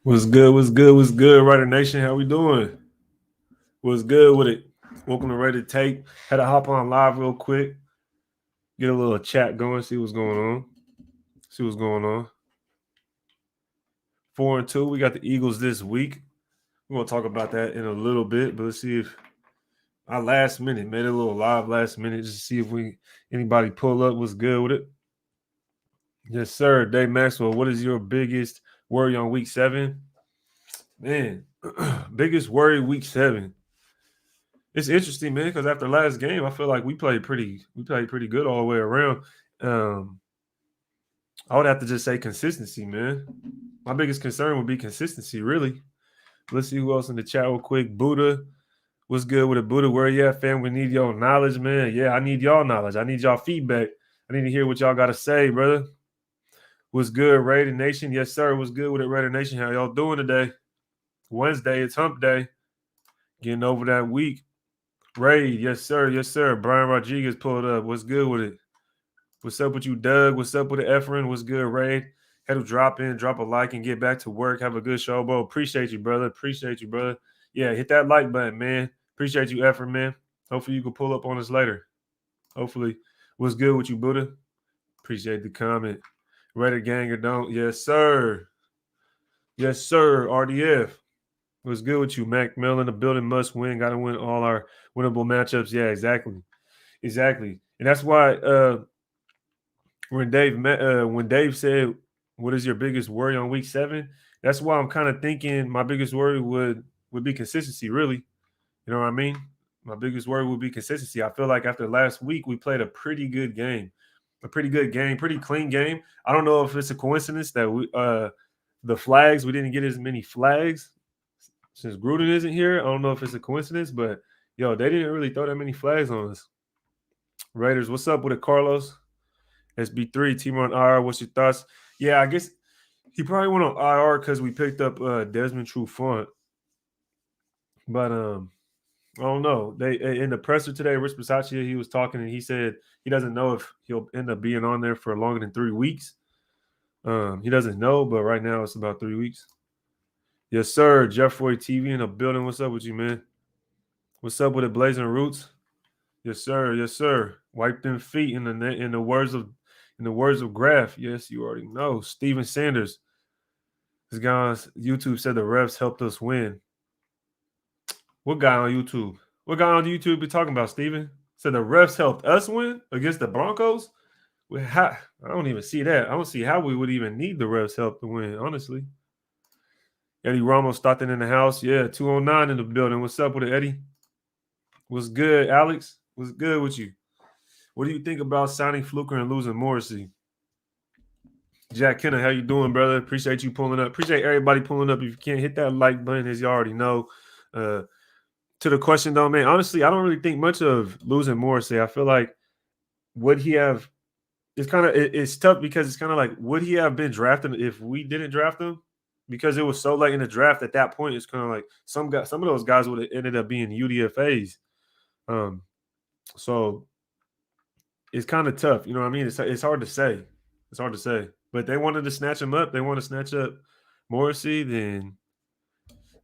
What's good? What's good? What's good, Raider Nation? How we doing? What's good with it? Welcome to Raider Tape. Had to hop on live real quick, get a little chat going, see what's going on. See what's going on. 4-2. We got the Eagles this week. We're gonna talk about that in a little bit, but let's see if I last minute made a little live last minute just to see if we anybody pull up. What's good with it? Yes, sir. Dave Maxwell. What is your biggest worry on week 7? Man, biggest worry week 7. It's interesting, man, because after last game, I feel like we played pretty good all the way around. Um, I would have to just say consistency, man. My biggest concern would be consistency, really. Let's see who else in the chat real quick. Buddha, what's good with it, Buddha? Where you at, fam? We need your knowledge, man. Yeah, I need y'all knowledge. I need y'all feedback. I need to hear what y'all got to say, brother. What's good, Raider Nation? Yes, sir. What's good with it, Raider Nation? How y'all doing today? Wednesday, it's hump day. Getting over that week. Raid, yes, sir. Yes, sir. Brian Rodriguez pulled up. What's good with it? What's up with you, Doug? What's up with the Efren? What's good, Raid? Had to drop in, drop a like, and get back to work. Have a good show, bro. Appreciate you, brother. Appreciate you, brother. Yeah, hit that like button, man. Appreciate you, Efren, man. Hopefully you can pull up on us later. Hopefully. What's good with you, Buddha? Appreciate the comment. Reddit gang or don't? Yes, sir. Yes, sir. RDF. What's good with you, Mac Mellon? The building must win. Got to win all our winnable matchups. Yeah, exactly. Exactly. And that's why when Dave said, "What is your biggest worry on week 7?" That's why I'm kind of thinking my biggest worry would be consistency. Really, you know what I mean? My biggest worry would be consistency. I feel like after last week we played a pretty good game, pretty clean game. I don't know if it's a coincidence that the flags we didn't get as many flags since Gruden isn't here. I don't know if it's a coincidence, but yo, they didn't really throw that many flags on us. Raiders, what's up with it, Carlos? SB3, team on IR. What's your thoughts? Yeah, I guess he probably went on IR because we picked up Desmond Trufant. But I don't know. They in the presser today, Rich Bisaccia, he was talking and he said he doesn't know if he'll end up being on there for longer than 3 weeks. He doesn't know, but right now it's about 3 weeks. Yes, sir. Jeffrey TV in the building. What's up with you, man? What's up with it, Blazing Roots? Yes, sir. Yes, sir. Wipe them feet in the words of Graph. Yes, you already know. Steven Sanders. This guy on YouTube said the refs helped us win. What guy on YouTube? What guy on YouTube be talking about, Steven? Said the refs helped us win against the Broncos? I don't even see that. I don't see how we would even need the refs help to win, honestly. Eddie Ramos starting in the house. Yeah, 209 in the building. What's up with it, Eddie? What's good, Alex? What's good with you? What do you think about signing Fluker and losing Morrissey? Jack Kenner, how you doing, brother? Appreciate you pulling up. Appreciate everybody pulling up. If you can't hit that like button, as you already know. To the question, though, man, honestly, I don't really think much of losing Morrissey. I feel like would he have? It's tough because it's kind of like would he have been drafted if we didn't draft him? Because it was so late in the draft at that point. It's kind of like some of those guys would have ended up being UDFA's. Um, so it's kind of tough. You know what I mean? It's hard to say. It's hard to say. But they wanted to snatch him up. They want to snatch up Morrissey. Then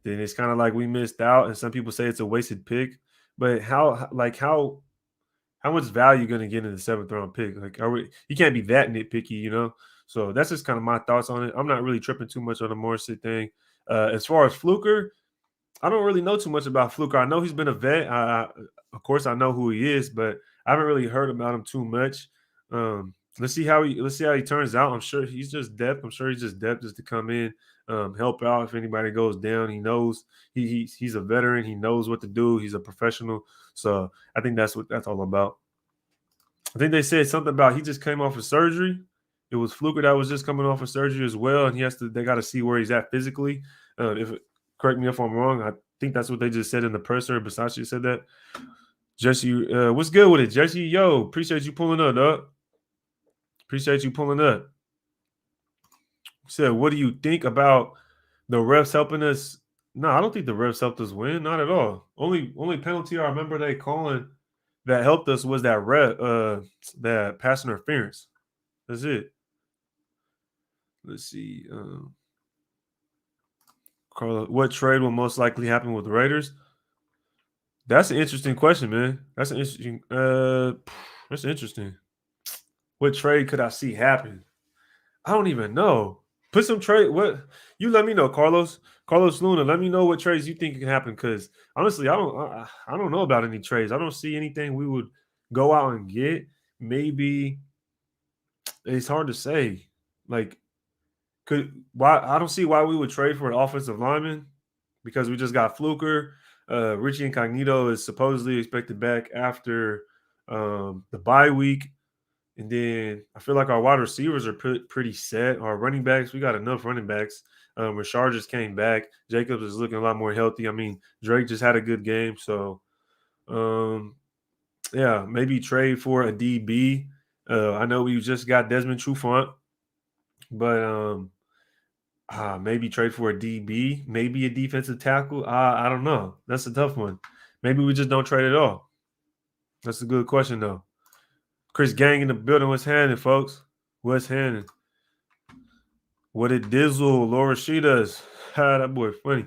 it's kind of like we missed out. And some people say it's a wasted pick. But how much value going to get in the 7th round pick? Like, you can't be that nitpicky, you know? So that's just kind of my thoughts on it. I'm not really tripping too much on the Morrissey thing. As far as Fluker, I don't really know too much about Fluker. I know he's been a vet. Of course, I know who he is, but I haven't really heard about him too much. Let's see how he turns out. I'm sure he's just depth. I'm sure he's just depth just to come in, help out if anybody goes down. He knows he's a veteran. He knows what to do. He's a professional. So I think that's what that's all about. I think they said something about he just came off of surgery. It was Fluker that was just coming off of surgery as well, and they got to see where he's at physically. If correct me if I'm wrong, I think that's what they just said in the presser. Versace said that. Jesse, what's good with it, Jesse? Yo, appreciate you pulling up, dog. Appreciate you pulling up. Said, what do you think about the refs helping us? No, I don't think the refs helped us win. Not at all. Only penalty I remember they calling that helped us was that pass interference. That's it. Let's see. Carlo, what trade will most likely happen with the Raiders? That's an interesting question, man. That's an interesting. That's interesting. What trade could I see happen? I don't even know. Put some trade. What you let me know, Carlos. Carlos Luna. Let me know what trades you think can happen. Because honestly, I don't know about any trades. I don't see anything we would go out and get. Maybe it's hard to say. Like, could why I don't see why we would trade for an offensive lineman because we just got Fluker. Richie Incognito is supposedly expected back after the bye week. And then I feel like our wide receivers are pretty set. Our running backs, we got enough running backs. Rashard just came back. Jacobs is looking a lot more healthy. I mean, Drake just had a good game. So, um, yeah, maybe trade for a DB. I know we just got Desmond Trufant, but maybe trade for a DB, maybe a defensive tackle. I don't know. That's a tough one. Maybe we just don't trade at all. That's a good question, though. Chris Gang in the building. What's happening, folks? What's happening? What it dizzle? Laura she does. That boy funny.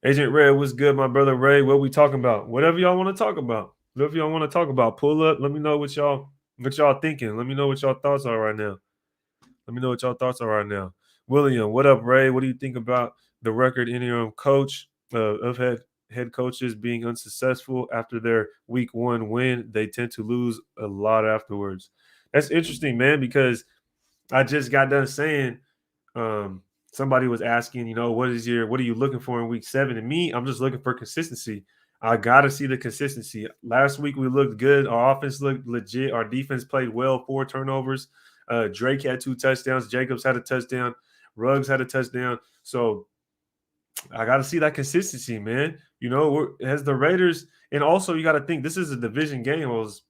Agent Red, what's good, my brother Ray? What we talking about? Whatever y'all want to talk about. Whatever y'all want to talk about. Pull up. Let me know what y'all thinking. Let me know what y'all thoughts are right now. Let me know what y'all thoughts are right now. William, what up, Ray? What do you think about the record interim coach of head coaches being unsuccessful after their week one win? They tend to lose a lot afterwards. That's interesting, man, because I just got done saying somebody was asking, what are you looking for in week 7? And me, I'm just looking for consistency. I gotta see the consistency. Last week we looked good. Our offense looked legit. Our defense played well, 4 turnovers. Drake had 2 touchdowns. Jacobs had a touchdown. Ruggs had a touchdown. So I gotta see that consistency, man. As the Raiders, and also you gotta think this is a division game. I was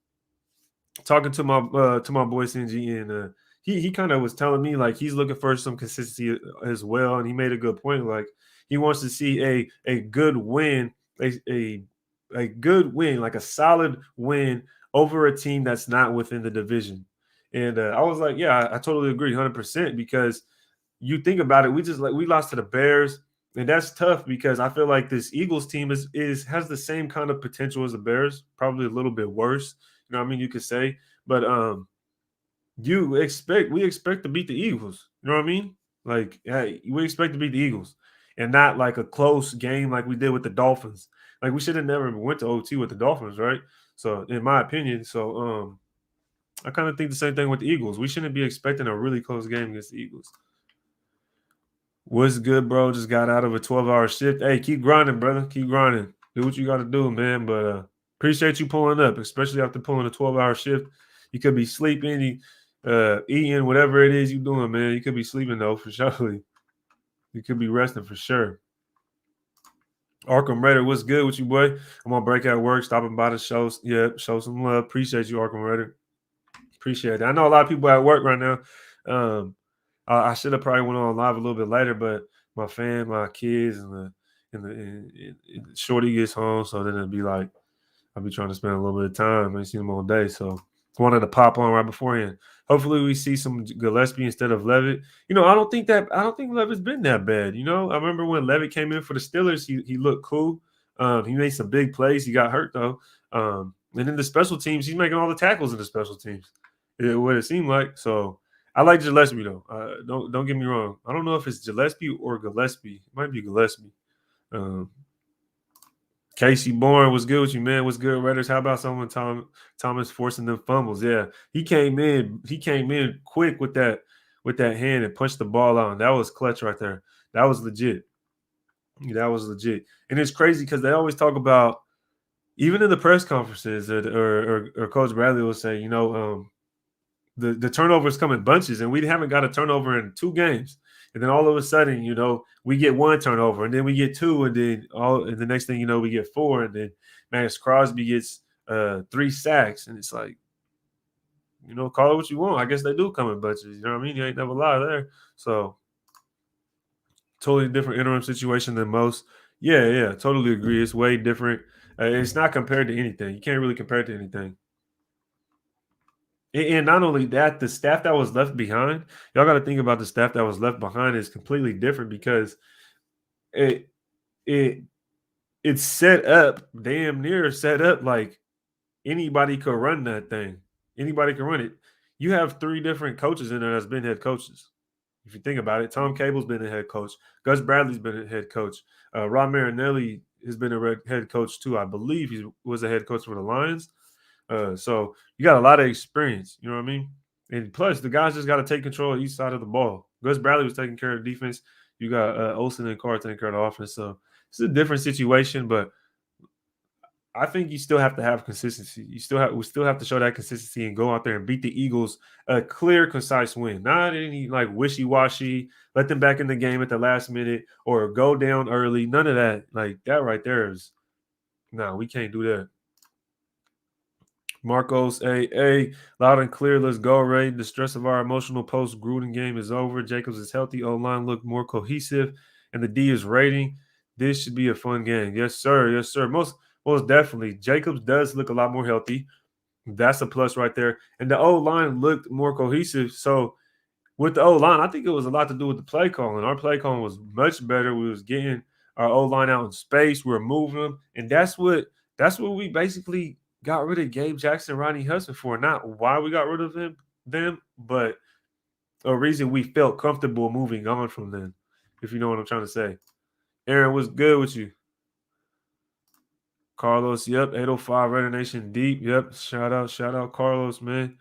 talking to my boy Sinji, and he kind of was telling me like he's looking for some consistency as well, and he made a good point. Like he wants to see a good win, a good win, like a solid win over a team that's not within the division. And I was like, yeah, I totally agree, 100%. Because you think about it, we lost to the Bears, and that's tough because I feel like this Eagles team has the same kind of potential as the Bears, probably a little bit worse. You know what I mean? You could say, but we expect to beat the Eagles. You know what I mean? Like, hey, we expect to beat the Eagles, and not like a close game like we did with the Dolphins. Like we should have never went to OT with the Dolphins, right? So, in my opinion, I kind of think the same thing with the Eagles. We shouldn't be expecting a really close game against the Eagles. What's good, bro? Just got out of a 12-hour shift. Hey, keep grinding, brother. Keep grinding. Do what you got to do, man. But appreciate you pulling up, especially after pulling a 12-hour shift. You could be sleeping, eating, whatever it is you're doing, man. You could be sleeping, though, for sure. You could be resting for sure. Arkham Raider, what's good with you, boy? I'm on break at work, stopping by the show. Yeah, show some love. Appreciate you, Arkham Raider. Appreciate it. I know a lot of people at work right now. I should have probably went on live a little bit later, but my kids, and shorty gets home, so then it'd be like I'll be trying to spend a little bit of time. I ain't seen them all day, so wanted to pop on right beforehand. Hopefully, we see some Gillespie instead of Levitt. I don't think Levitt's been that bad. I remember when Levitt came in for the Steelers, he looked cool. He made some big plays. He got hurt though. And then the special teams, he's making all the tackles in the special teams. What it seemed like. So I like Gillespie though. Don't get me wrong. I don't know if it's Gillespie or Gillespie. It might be Gillespie. Casey Bourne was good with you, man. What's good, Raiders? How about someone Thomas forcing them fumbles? Yeah, he came in quick with that hand and punched the ball out. And that was clutch right there. That was legit. That was legit. And it's crazy because they always talk about, even in the press conferences, or Coach Bradley will say, the turnovers come in bunches, and we haven't got a turnover in 2 games. And then all of a sudden, we get 1 turnover, and then we get 2, and then and the next thing you know, we get 4, and then Max Crosby gets 3 sacks, and it's like, call it what you want. I guess they do come in bunches. You know what I mean? You ain't never lie there. So totally different interim situation than most. Yeah, totally agree. It's way different. It's not compared to anything. You can't really compare it to anything. And not only that, the staff that was left behind, y'all got to think about the staff that was left behind is completely different because it it it's set up, damn near set up like anybody could run that thing. Anybody can run it. You have three different coaches in there that's been head coaches. If you think about it, Tom Cable's been a head coach. Gus Bradley's been a head coach. Rob Marinelli has been a head coach too. I believe he was a head coach for the Lions. So you got a lot of experience. You know what I mean? And plus, the guys just got to take control of each side of the ball. Gus Bradley was taking care of the defense. You got Olsen and Carr taking care of the offense. So it's a different situation, but I think you still have to have consistency. We still have to show that consistency and go out there and beat the Eagles a clear, concise win. Not any like wishy washy, let them back in the game at the last minute or go down early. None of that. Like that right there is no, we can't do that. Marcos, loud and clear. Let's go, Ray. The stress of our emotional post Gruden game is over. Jacobs is healthy. O line looked more cohesive, and the D is rating. This should be a fun game. Yes, sir. Yes, sir. Most definitely. Jacobs does look a lot more healthy. That's a plus right there. And the O line looked more cohesive. So with the O line, I think it was a lot to do with the play calling. Our play calling was much better. We was getting our O line out in space. We were moving them, and that's what we basically got rid of Gabe Jackson, Ronnie Hudson for. Not why we got rid of them, but a reason we felt comfortable moving on from them. If you know what I'm trying to say. Aaron, what's good with you? Carlos, yep, 805 Raider Nation deep. Yep. Shout out Carlos, man.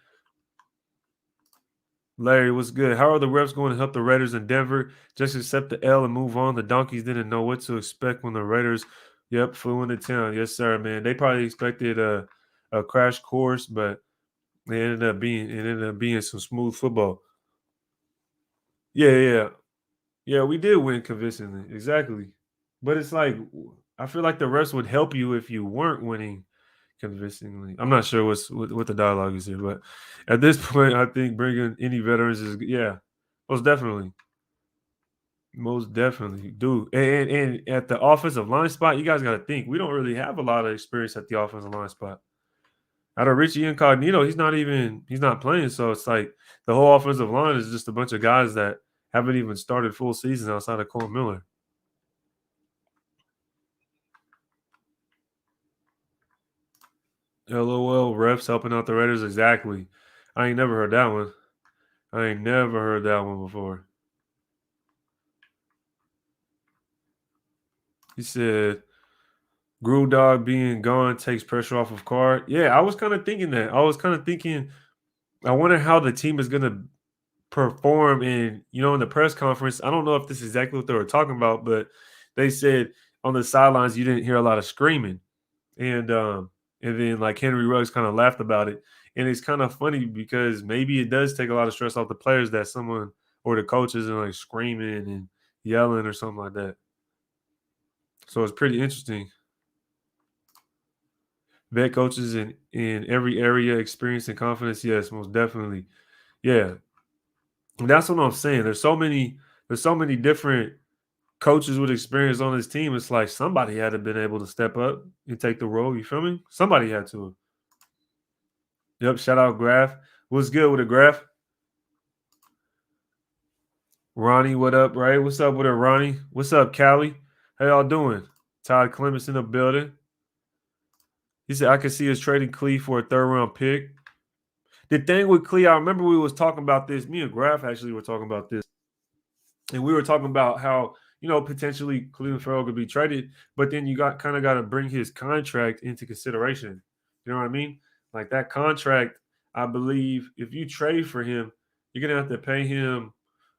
Larry, what's good? How are the refs going to help the Raiders in Denver? Just accept the L and move on. The Donkeys didn't know what to expect when the Raiders, yep, flew into town. Yes, sir, man. They probably expected a crash course, but it ended up being some smooth football. Yeah. Yeah, we did win convincingly. Exactly. But it's like I feel like the refs would help you if you weren't winning convincingly. I'm not sure what the dialogue is here, but at this point, I think bringing any veterans is yeah, most definitely, most definitely, dude. And at the offensive line spot, you guys got to think we don't really have a lot of experience at the offensive line spot. Out of Richie Incognito, he's not playing, so it's like the whole offensive line is just a bunch of guys that haven't even started full season outside of Cole Miller. LOL, refs helping out the Raiders exactly. I ain't never heard that one. I ain't never heard that one before. He said, Groove Dog being gone takes pressure off of Card. Yeah, I was kind of thinking that. I was kind of thinking, I wonder how the team is going to perform in the press conference. I don't know if this is exactly what they were talking about, but they said on the sidelines you didn't hear a lot of screaming. And then like Henry Ruggs kind of laughed about it. And it's kind of funny because maybe it does take a lot of stress off the players that someone or the coaches and like screaming and yelling or something like that. So it's pretty interesting. Vet coaches in every area, experience and confidence. Yes, most definitely. Yeah. And that's what I'm saying. There's so many different coaches with experience on this team. It's like somebody had to been able to step up and take the role. You feel me? Somebody had to. Yep. Shout out Graph. What's good with a Graph? Ronnie, what up, Ray? What's up with her, Ronnie? What's up, Callie? How y'all doing? Todd Clements in the building. He said, I can see us trading Clee for a third round pick. The thing with Clee, I remember we was talking about this. Me and Graf actually were talking about this. And we were talking about how, potentially Cleveland Farrell could be traded, but then you got to bring his contract into consideration. You know what I mean? Like that contract, I believe if you trade for him, you're gonna have to pay him.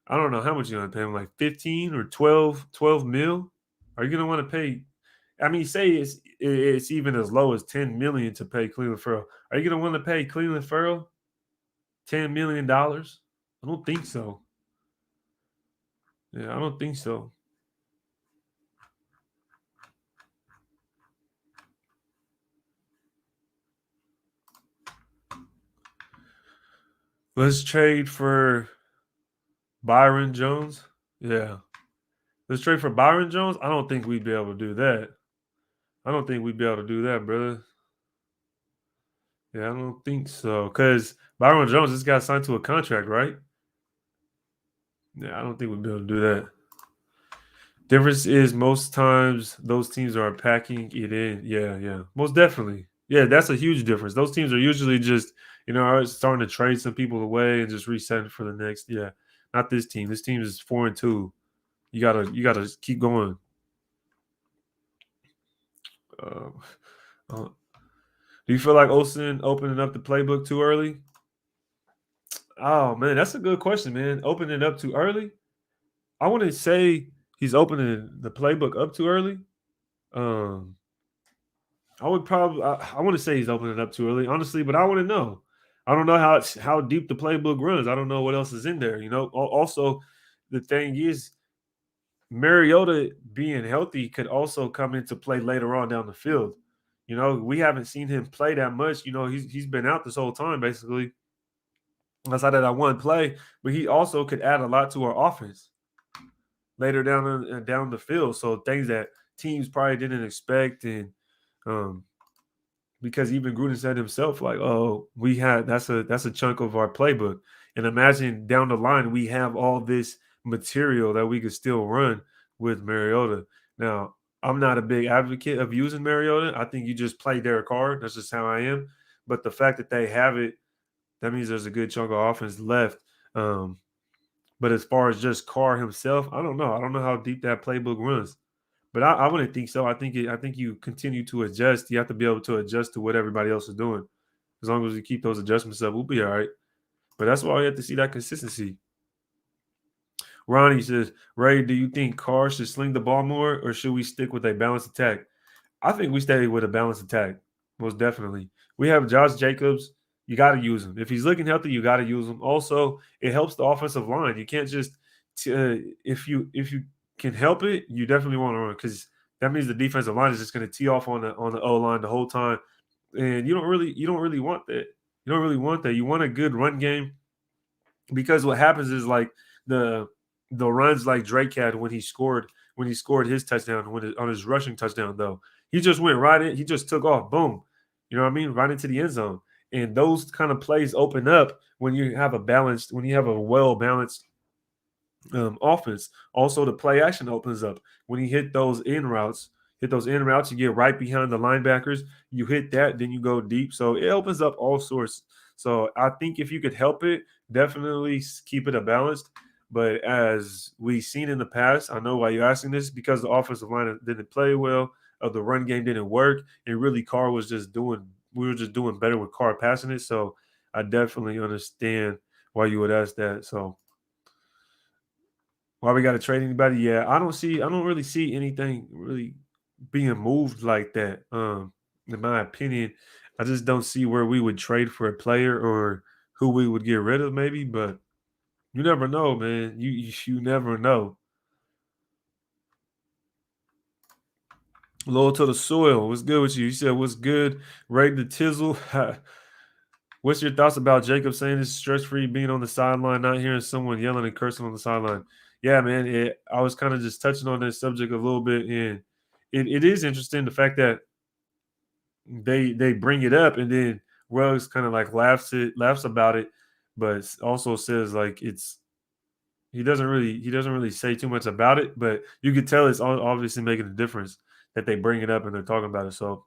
I don't know how much you're gonna pay him, like 15 or 12 mil. Are you gonna want to pay? I mean, say it's even as low as 10 million to pay Cleveland Farrell. Are you gonna want to pay Cleveland Farrell $10 million? I don't think so. Yeah, I don't think so. Let's trade for Byron Jones. Yeah. Let's trade for Byron Jones. I don't think we'd be able to do that. I don't think we'd be able to do that, brother. Yeah, I don't think so. Because Byron Jones just got signed to a contract, right? Yeah, I don't think we'd be able to do that. Difference is most times those teams are packing it in. Yeah, yeah, most definitely. Yeah, that's a huge difference. Those teams are usually just are starting to trade some people away and just resetting for the next. Yeah, not this team. This team is 4-2. You gotta keep going. Uh, uh, do you feel like Olsen opening up the playbook too early? Oh man, that's a good question, man. Opening it up too early? I wouldn't say he's opening the playbook up too early. Um, I would probably I want to say he's opening it up too early, honestly, but I want to know. I don't know how deep the playbook runs. I don't know what else is in there. Also, the thing is, Mariota being healthy could also come into play later on down the field. We haven't seen him play that much. He's been out this whole time basically. Outside of that one play, but he also could add a lot to our offense later down the field. So things that teams probably didn't expect, and um, because even Gruden said himself, like, "Oh, we had that's a chunk of our playbook." And imagine down the line we have all this material that we could still run with Mariota. Now, I'm not a big advocate of using Mariota. I think you just play Derek Carr. That's just how I am. But the fact that they have it, that means there's a good chunk of offense left. Um, but as far as just Carr himself, I don't know. I don't know how deep that playbook runs. But I wouldn't think so. I think you continue to adjust. You have to be able to adjust to what everybody else is doing. As long as we keep those adjustments up, we'll be all right. But that's why we have to see that consistency. Ronnie says, Ray, do you think Carr should sling the ball more or should we stick with a balanced attack? I think we stay with a balanced attack, most definitely. We have Josh Jacobs. You got to use him. If he's looking healthy, you got to use him. Also, it helps the offensive line. You can't just if you can help it, you definitely want to run because that means the defensive line is just going to tee off on the O line the whole time, and you don't really want that. You don't really want that. You want a good run game because what happens is like the the runs like Drake had when he scored his touchdown on his rushing touchdown though he just went right in, he just took off, boom, you know what I mean, right into the end zone. And those kind of plays open up when you have a well balanced offense. Also, the play action opens up when you hit those in routes. Hit those in routes, you get right behind the linebackers. You hit that, then you go deep. So it opens up all sorts. So I think if you could help it, definitely keep it a balanced. But as we've seen in the past, I know why you're asking this because the offensive line didn't play well, the run game didn't work, and really Carr was just doing. We were just doing better with Carr passing it. So I definitely understand why you would ask that. So why we got to trade anybody? Yeah, I don't really see anything really being moved like that. In my opinion, I just don't see where we would trade for a player or who we would get rid of, maybe. But you never know, man. You never know. Loyal to the soil. What's good with you? You said what's good? Ray the Tizzle. What's your thoughts about Jacob saying it's stress free being on the sideline, not hearing someone yelling and cursing on the sideline? Yeah, man. I was kind of just touching on that subject a little bit, and it is interesting the fact that they bring it up, and then Ruggs kind of like laughs about it, but also says like he doesn't really say too much about it, but you could tell it's obviously making a difference that they bring it up and they're talking about it. So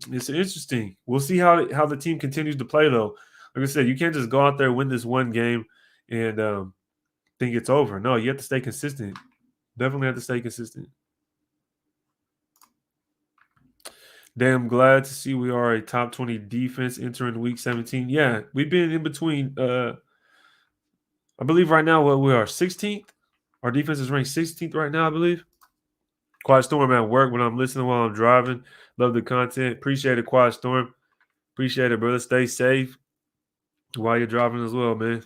it's interesting. We'll see how the team continues to play though. Like I said, you can't just go out there win this one game and think it's over. No, you have to stay consistent. Definitely have to stay consistent. Damn glad to see we are a top 20 defense entering week 17. Yeah, we've been in between I believe right now what we are 16th. Our defense is ranked 16th right now, I believe. Quiet Storm at work when I'm listening while I'm driving. Love the content. Appreciate it, Quiet Storm. Appreciate it, brother. Stay safe while you're driving as well, man.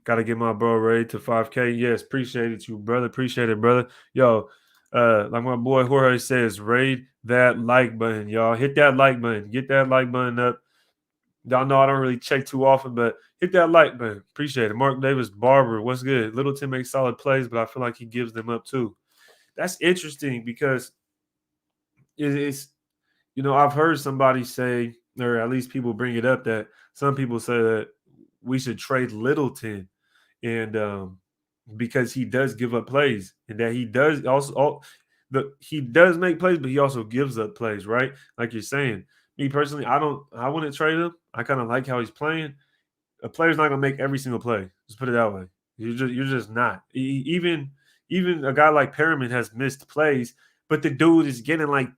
Got to get my bro ready to 5K. Yes, appreciate it, you brother. Appreciate it, brother. Yo, like my boy Jorge says, raid that like button, y'all. Hit that like button. Get that like button up. Y'all know I don't really check too often, but hit that like button. Appreciate it. Mark Davis Barber, what's good? Littleton makes solid plays, but I feel like he gives them up too. That's interesting because it's I've heard somebody say, or at least people bring it up that some people say that we should trade Littleton and because he does give up plays, and that he does also he does make plays, but he also gives up plays, right? Like you're saying. Me personally, I wouldn't trade him. I kind of like how he's playing. A player's not gonna make every single play. Just put it that way. You're just not. Even a guy like Perriman has missed plays, but the dude is getting like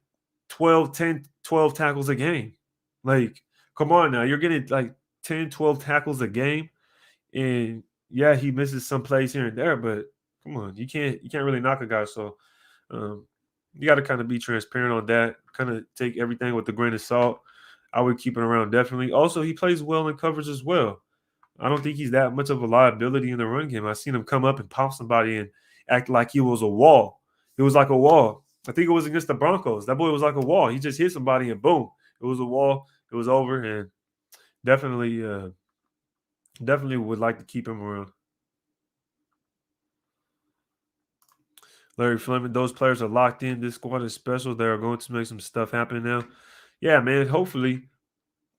12, 10, 12 tackles a game. Like, come on now. You're getting like 10, 12 tackles a game. And yeah, he misses some plays here and there, but come on, you can't really knock a guy. So um, you got to kind of be transparent on that. Kind of take everything with a grain of salt. I would keep it around definitely. Also, he plays well in coverage as well. I don't think he's that much of a liability in the run game. I seen him come up and pop somebody and act like he was a wall. It was like a wall. I think it was against the Broncos. That boy was like a wall. He just hit somebody and boom, it was a wall. It was over, and definitely, definitely would like to keep him around. Larry Fleming, those players are locked in. This squad is special. They are going to make some stuff happen now. Yeah, man. Hopefully,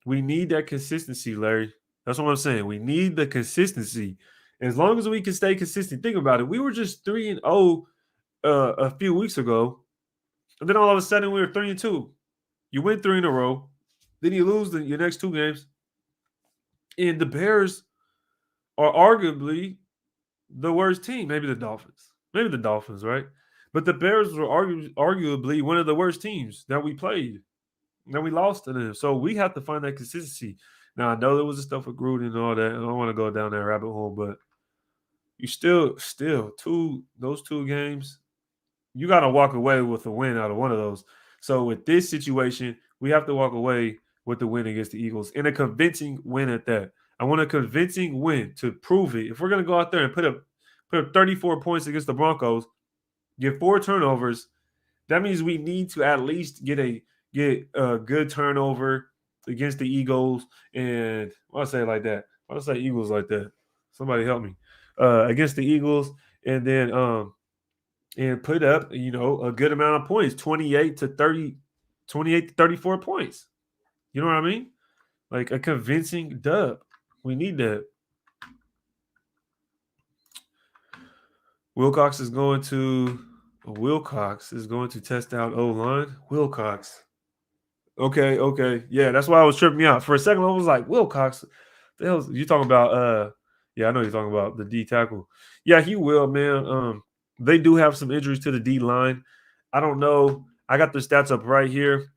we need that consistency, Larry. That's what I'm saying. We need the consistency. As long as we can stay consistent, think about it. We were just 3-0 a few weeks ago, and then all of a sudden we were 3-2. You win three in a row, then you lose your next two games, and the Bears are arguably the worst team. Maybe the Dolphins, right? But the Bears were arguably one of the worst teams that we played. And we lost to them. So we have to find that consistency. Now I know there was the stuff with Gruden and all that. I don't want to go down that rabbit hole, but you still those two games, you gotta walk away with a win out of one of those. So with this situation, we have to walk away with the win against the Eagles and a convincing win at that. I want a convincing win to prove it. If we're gonna go out there and put up 34 points against the Broncos, get 4 turnovers, that means we need to at least get a good turnover against the Eagles. And why I say it like that? Why I say Eagles like that? Somebody help me. Against the Eagles, and then and put up a good amount of points, 28 to 34 points. You know what I mean? Like a convincing dub. We need that. Wilcox is going to test out O line. Wilcox. Okay. Yeah, that's why I was tripping me out. For a second, I was like, Wilcox. The hell you talking about? Yeah, I know you're talking about the D tackle. Yeah, he will, man. They do have some injuries to the D line. I don't know. I got the stats up right here.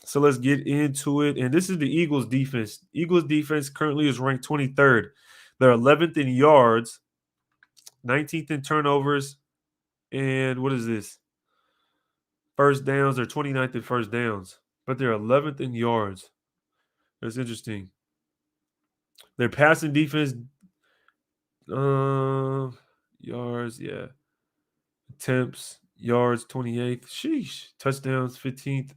So let's get into it. And this is the Eagles defense. Eagles defense currently is ranked 23rd. They're 11th in yards, 19th in turnovers, and what is this? First downs. They're 29th in first downs, but they're 11th in yards. That's interesting. Their passing defense, uh, yards, yeah. Attempts, yards, 28th. Sheesh. Touchdowns, 15th.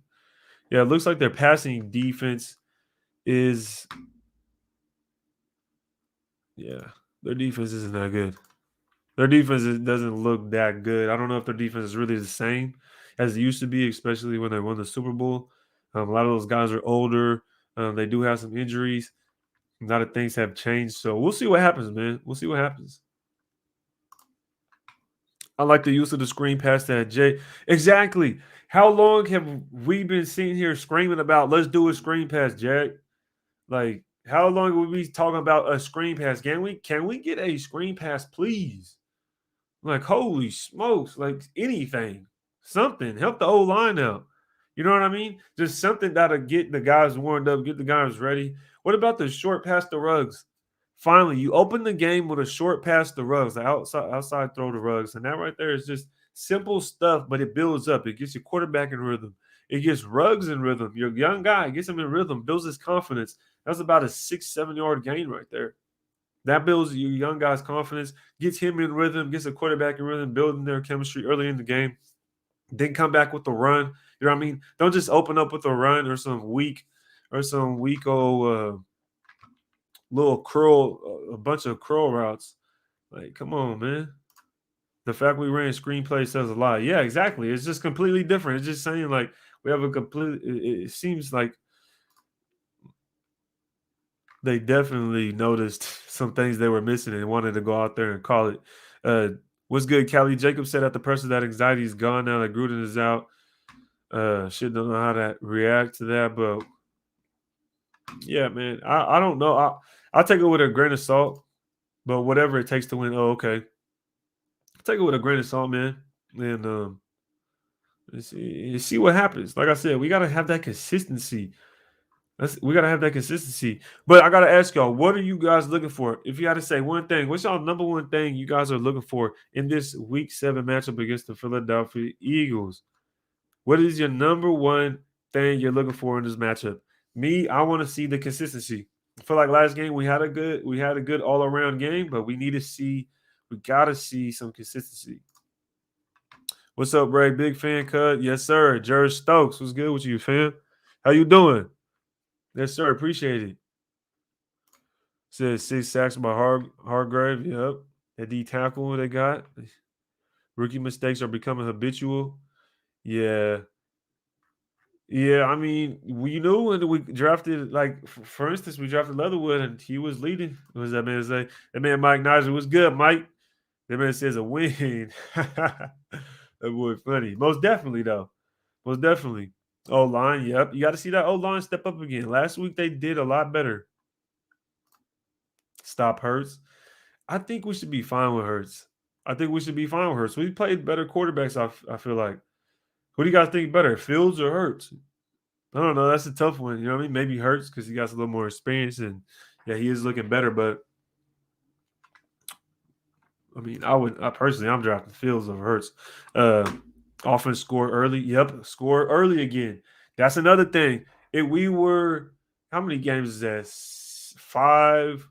Yeah, it looks like their passing defense is, yeah, their defense isn't that good. Their defense doesn't look that good. I don't know if their defense is really the same as it used to be, especially when they won the Super Bowl. A lot of those guys are older. They do have some injuries. A lot of things have changed. So we'll see what happens, man. We'll see what happens. I like the use of the screen pass that Jay. Exactly. How long have we been sitting here screaming about let's do a screen pass, Jack? Like, how long will we be talking about a screen pass? Can we get a screen pass, please? Like, holy smokes, like anything, something, help the old line out. You know what I mean? Just something that'll get the guys warmed up, get the guys ready. What about the short pass to Ruggs? Finally, you open the game with a short pass to Ruggs, the outside throw to Ruggs. And that right there is just simple stuff, but it builds up. It gets your quarterback in rhythm. It gets Ruggs in rhythm. Your young guy gets him in rhythm, builds his confidence. That's about a 6-7 yard gain right there. That builds your young guy's confidence, gets him in rhythm, gets a quarterback in rhythm, building their chemistry early in the game. Then come back with the run. You know what I mean? Don't just open up with a run or some weak old little curl, a bunch of curl routes. Like, come on, man. The fact we ran screenplay says a lot. Yeah, exactly. It's just completely different. It's just saying like we have a complete. It seems like they definitely noticed some things they were missing and wanted to go out there and call it. Uh, what's good, Callie? Jacob said at the presser that anxiety is gone now that Gruden is out. Shit, don't know how to react to that, but yeah, man, I don't know. I'll take it with a grain of salt, but whatever it takes to win. Oh, okay. Take it with a grain of salt, man, and see what happens. Like I said, we gotta have that consistency. We gotta have that consistency. But I gotta ask y'all, what are you guys looking for? If you had to say one thing, what's y'all number one thing you guys are looking for in this Week 7 matchup against the Philadelphia Eagles? What is your number one thing you're looking for in this matchup? Me, I want to see the consistency. I feel like last game we had a good all around game, but we gotta see some consistency. What's up, Ray? Big fan cut. Yes, sir. Jared Stokes. What's good with you, fam? How you doing? Yes, sir. Appreciate it. Says 6 sacks by Hargrave. Yep. That D tackle they got. Rookie mistakes are becoming habitual. Yeah. Yeah, I mean, we knew when we drafted, like, for instance, we drafted Leatherwood and he was leading. What was that man say? That man Mike Nizer was good, Mike. That man says a win. That boy funny. Most definitely, though. Most definitely. O line, yep. You got to see that O line step up again. Last week they did a lot better. Stop Hurts. I think we should be fine with Hurts. I think we should be fine with Hurts. We played better quarterbacks. I feel like. Who do you guys think better, Fields or Hurts? I don't know. That's a tough one. You know what I mean? Maybe Hurts because he got a little more experience and yeah, he is looking better. But I mean, I personally, I'm drafting Fields over Hurts. Uh, Offense score early. Yep, score early again. That's another thing. If we were, how many games is that? Five.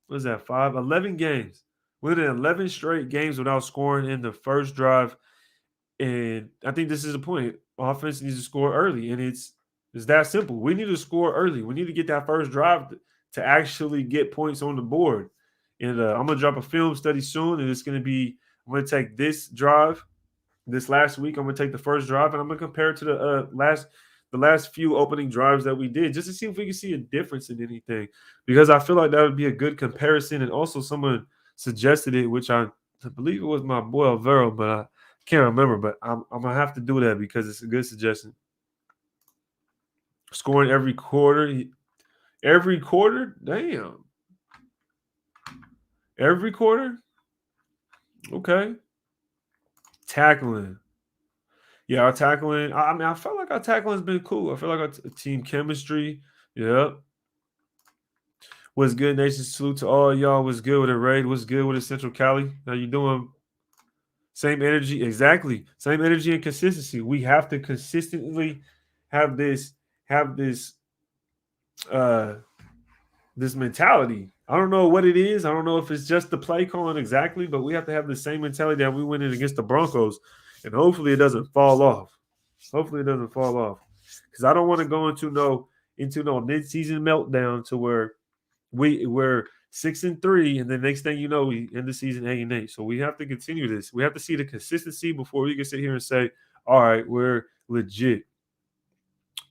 What is that? 11 games. We're in 11 straight games without scoring in the first drive. And I think this is the point. Offense needs to score early, and it's that simple. We need to score early. We need to get that first drive to actually get points on the board. And I'm gonna drop a film study soon, and it's gonna be. I'm gonna take this drive, this last week. I'm gonna take the first drive, and I'm gonna compare it to the last few opening drives that we did, just to see if we can see a difference in anything. Because I feel like that would be a good comparison. And also, someone suggested it, which I believe it was my boy Alvaro, but I can't remember, but I'm gonna have to do that because it's a good suggestion. Scoring every quarter, damn, every quarter. Okay, tackling, yeah, our tackling. I mean, I felt like our tackling has been cool. I feel like our team chemistry. Yep. What's good, Nation? Salute to all y'all. What's good with the raid? What's good with the Central Cali? How you doing? Same energy, exactly. Same energy and consistency. We have to consistently have this uh this mentality. I don't know what it is. I don't know if it's just the play calling exactly, but we have to have the same mentality that we went in against the Broncos, and hopefully it doesn't fall off. Hopefully it doesn't fall off, because I don't want to go into no mid-season meltdown to where we're 6-3, and the next thing you know, we end the season 8-8. So we have to continue this. We have to see the consistency before we can sit here and say, all right, we're legit.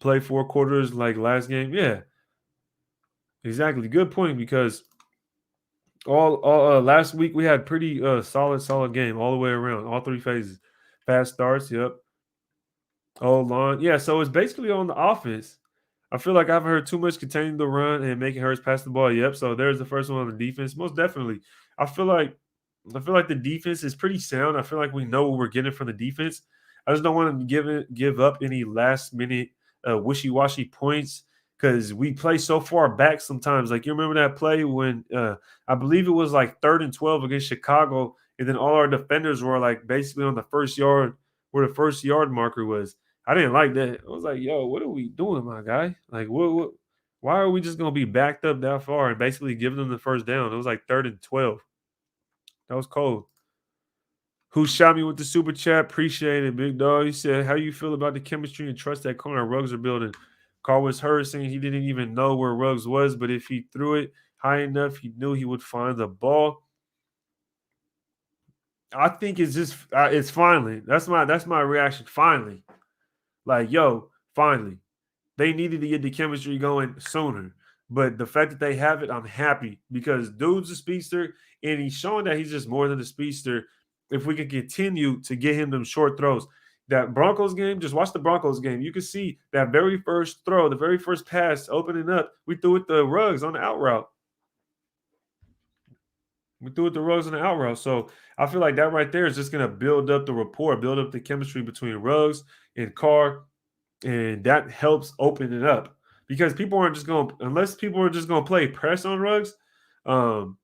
Play 4 quarters like last game. Yeah, exactly. Good point, because all last week we had pretty solid game all the way around, all 3 phases. Fast starts, yep. Oh, line. Yeah, so it's basically on the offense. I feel like I've heard too much containing the run and making Hurts pass the ball. Yep. So there's the first one on the defense. Most definitely. I feel like I feel like the defense is pretty sound. I feel like we know what we're getting from the defense. I just don't want to give up any last minute wishy-washy points, because we play so far back sometimes. Like, you remember that play when I believe it was like 3rd and 12 against Chicago, and then all our defenders were like basically on the first yard where the first yard marker was. I didn't like that. I was like, yo, what are we doing, my guy? Like, what why are we just gonna be backed up that far and basically giving them the first down? It was like 3rd and 12. That was cold. Who shot me with the super chat? Appreciate it, big dog. He said, how you feel about the chemistry and trust that Carr and Ruggs are building? Carr was hurt, saying he didn't even know where Ruggs was, but if he threw it high enough, he knew he would find the ball. I think it's just it's finally. That's my reaction. Finally. Like, yo, finally. They needed to get the chemistry going sooner. But the fact that they have it, I'm happy because dude's a speedster, and he's showing that he's just more than a speedster. If we can continue to get him them short throws, that Broncos game, just watch the Broncos game. You can see that very first throw, the very first pass opening up, we threw it the Rugs on the out route. We threw it the Ruggs on the out route. So I feel like that right there is just going to build up the rapport, build up the chemistry between Ruggs and Carr, and that helps open it up because people aren't just going unless people are just going to play press on Ruggs. Um,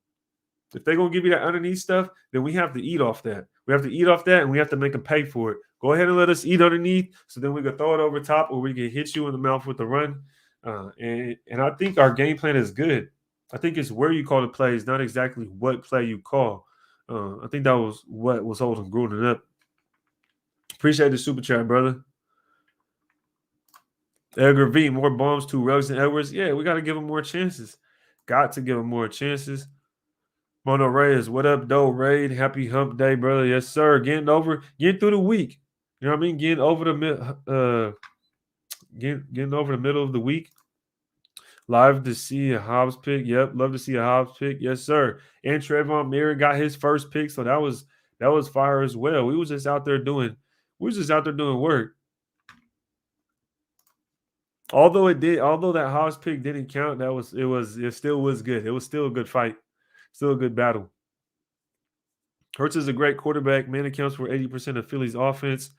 if they're gonna give you that underneath stuff, then we have to eat off that. We have to eat off that, and we have to make them pay for it. Go ahead and let us eat underneath, so then we can throw it over top, or we can hit you in the mouth with the run. And I think our game plan is good. I think it's where you call the plays, not exactly what play you call. I think that was what was holding Gruden up. Appreciate the super chat, brother. Edgar V, more bombs to Ruggs and Edwards. Yeah, we got to give them more chances. Got to give them more chances. Mono Reyes, what up, though, Raid? Happy hump day, brother. Yes, sir. Getting through the week. You know what I mean? Getting over the middle of the week. Live to see a Hobbs pick. Yep, love to see a Hobbs pick. Yes, sir. And Trayvon Mirren got his first pick, so that was fire as well. We was just out there doing work. Although that Hobbs pick didn't count, it still was good. It was still a good fight. Still a good battle. Hurts is a great quarterback. Man accounts for 80% of Philly's offense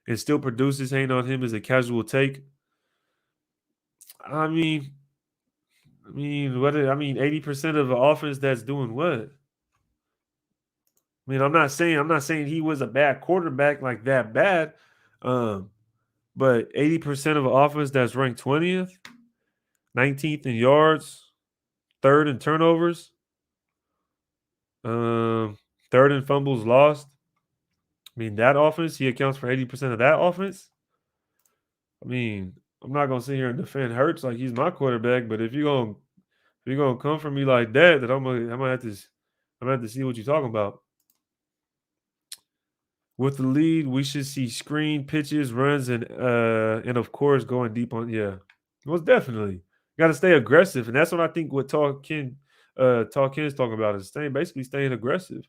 and still produces. Hating on him is a casual take. I mean, 80% of the offense that's doing what? I mean, I'm not saying he was a bad quarterback like that bad. But 80% of the offense that's ranked 20th, 19th in yards, third in turnovers, third in fumbles lost. I mean, that offense, he accounts for 80% of that offense. I mean, I'm not gonna sit here and defend Hurts like he's my quarterback, but if you're gonna come for me like that, then I'm gonna have to see what you're talking about. With the lead, we should see screen pitches, runs, and of course going deep on most definitely. Got to stay aggressive, and that's what I think what Talk Ken is talking about is staying aggressive.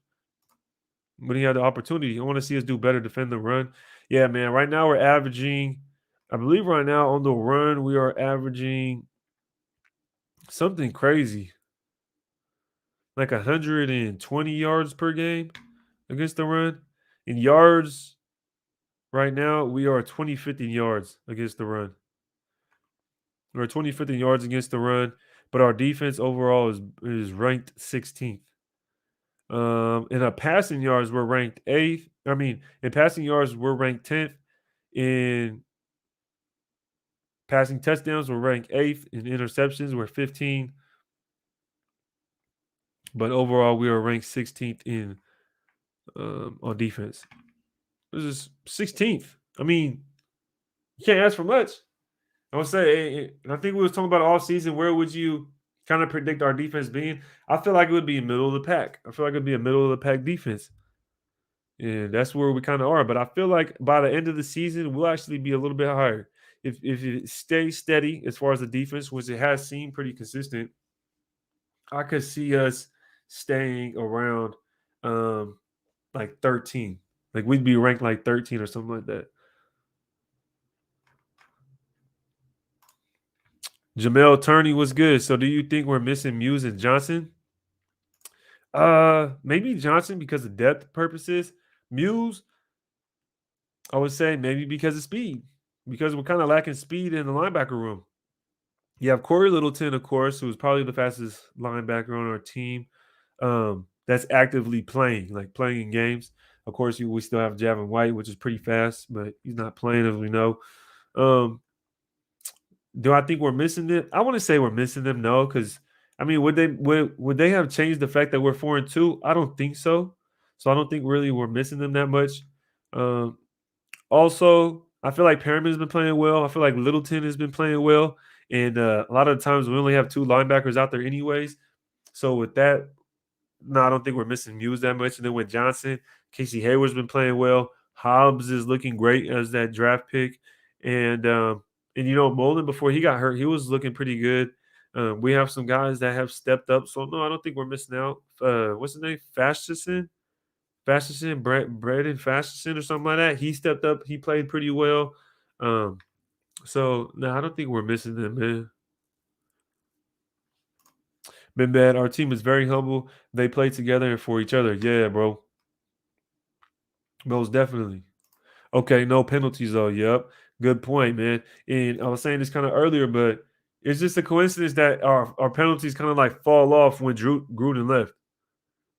When he had the opportunity, I want to see us do better, defend the run. Yeah, man. Right now we're averaging, I believe right now on the run we are averaging something crazy, like 120 yards per game against the run. In yards, right now we are 25th in yards against the run. We're 25th in yards against the run, but our defense overall is ranked 16th. In our passing yards, we're ranked 8th. In passing yards, we're ranked 10th. In passing touchdowns, we're ranked 8th. In interceptions, we're 15th. But overall, we are ranked 16th in on defense. This is 16th. I mean, you can't ask for much. I would say, and I think we was talking about all season. Where would you kind of predict our defense being? I feel like it would be middle of the pack. I feel like it'd be a middle of the pack defense. And that's where we kind of are. But I feel like by the end of the season, we'll actually be a little bit higher. If it stays steady as far as the defense, which it has seemed pretty consistent, I could see us staying around like 13. Like we'd be ranked like 13 or something like that. Jamel Turney was good. So do you think we're missing Muse and Johnson? Maybe Johnson because of depth purposes. Muse, I would say maybe because of speed. Because we're kind of lacking speed in the linebacker room. You have Corey Littleton, of course, who's probably the fastest linebacker on our team. That's actively playing in games. Of course, we still have Javin White, which is pretty fast, but he's not playing as we know. Do I think we're missing them? I want to say we're missing them. No, because I mean, would they have changed the fact that we're 4-2? I don't think so. So I don't think really we're missing them that much. Also, I feel like Perriman's been playing well. I feel like Littleton has been playing well, and a lot of the times we only have 2 linebackers out there, anyways. So with that, no, I don't think we're missing Muse that much. And then with Johnson, Casey Hayward's been playing well. Hobbs is looking great as that draft pick, and Mullen before he got hurt, he was looking pretty good. We have some guys that have stepped up. So no, I don't think we're missing out. What's his name? Braden Fasterson or something like that. He stepped up. He played pretty well. Um, so no, I don't think we're missing them, man. Been bad. Our team is very humble. They play together and for each other. Yeah, bro. Most definitely. Okay, no penalties though. Yep. Good point, man. And I was saying this kind of earlier, but it's just a coincidence that our penalties kind of like fall off when Gruden left.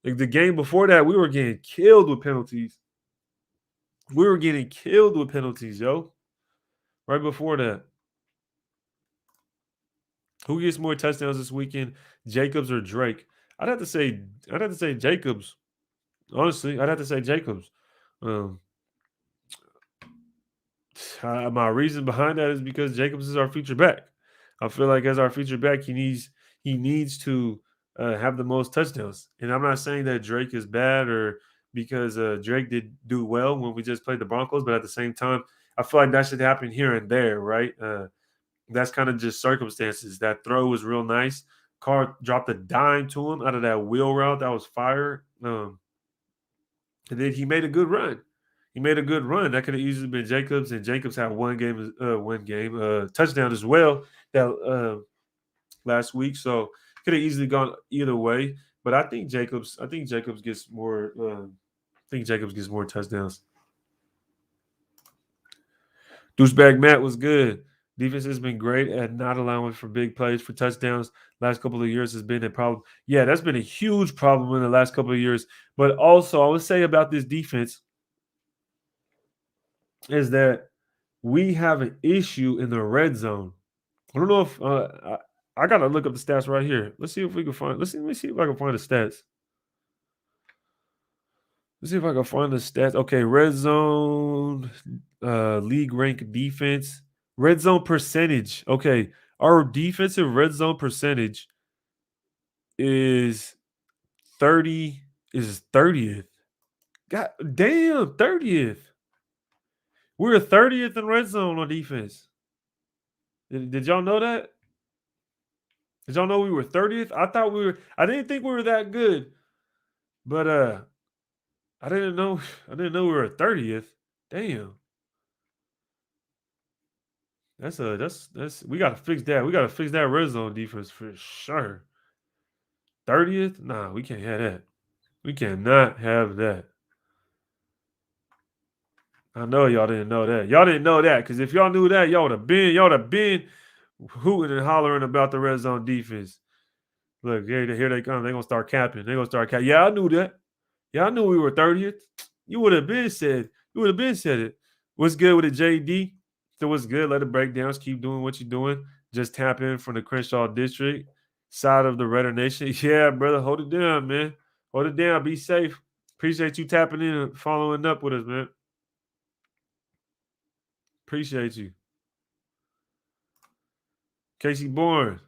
Like the game before that, we were getting killed with penalties. We were getting killed with penalties, yo. Right before that. Who gets more touchdowns this weekend? Jacobs or Drake? I'd have to say I'd have to say Jacobs. Honestly, I'd have to say Jacobs. Um, my reason behind that is because Jacobs is our future back. I feel like as our future back, he needs to have the most touchdowns. And I'm not saying that Drake is bad or because Drake did do well when we just played the Broncos, but at the same time, I feel like that should happen here and there, right? That's kind of just circumstances. That throw was real nice. Carr dropped a dime to him out of that wheel route that was fire. And then he made a good run. He made a good run. That could have easily been Jacobs, and Jacobs had one game touchdown as well that last week. So could have easily gone either way. But I think Jacobs gets more. I think Jacobs gets more touchdowns. Douchebag Matt was good. Defense has been great at not allowing for big plays for touchdowns. Last couple of years has been a problem. Yeah, that's been a huge problem in the last couple of years. But also, I would say about this defense is that we have an issue in the red zone. I don't know if I gotta look up the stats right here. Let's see if we can find. Let me see if I can find the stats. Let's see if I can find the stats. Okay, red zone, league rank defense, red zone percentage. Okay, our defensive red zone percentage is 30 is 30th. God damn, 30th. We're 30th in red zone on defense. Did y'all know that? Did y'all know we were 30th? I didn't think we were that good. But I didn't know I didn't know we were 30th. Damn. That's we gotta fix that. We gotta fix that red zone defense for sure. 30th? Nah, we can't have that. We cannot have that. I know y'all didn't know that. Y'all didn't know that because if y'all knew that, y'all would have been hooting and hollering about the red zone defense. Look, here they come. They're gonna start capping. They're gonna start capping. Yeah, I knew that. Yeah, I knew we were 30th. You would have been said it. What's good with it, JD? So what's good? Let it break down. Keep doing what you're doing. Just tap in from the Crenshaw District, side of the Raider Nation. Yeah, brother. Hold it down, man. Hold it down. Be safe. Appreciate you tapping in and following up with us, man. Appreciate you. Casey Bourne.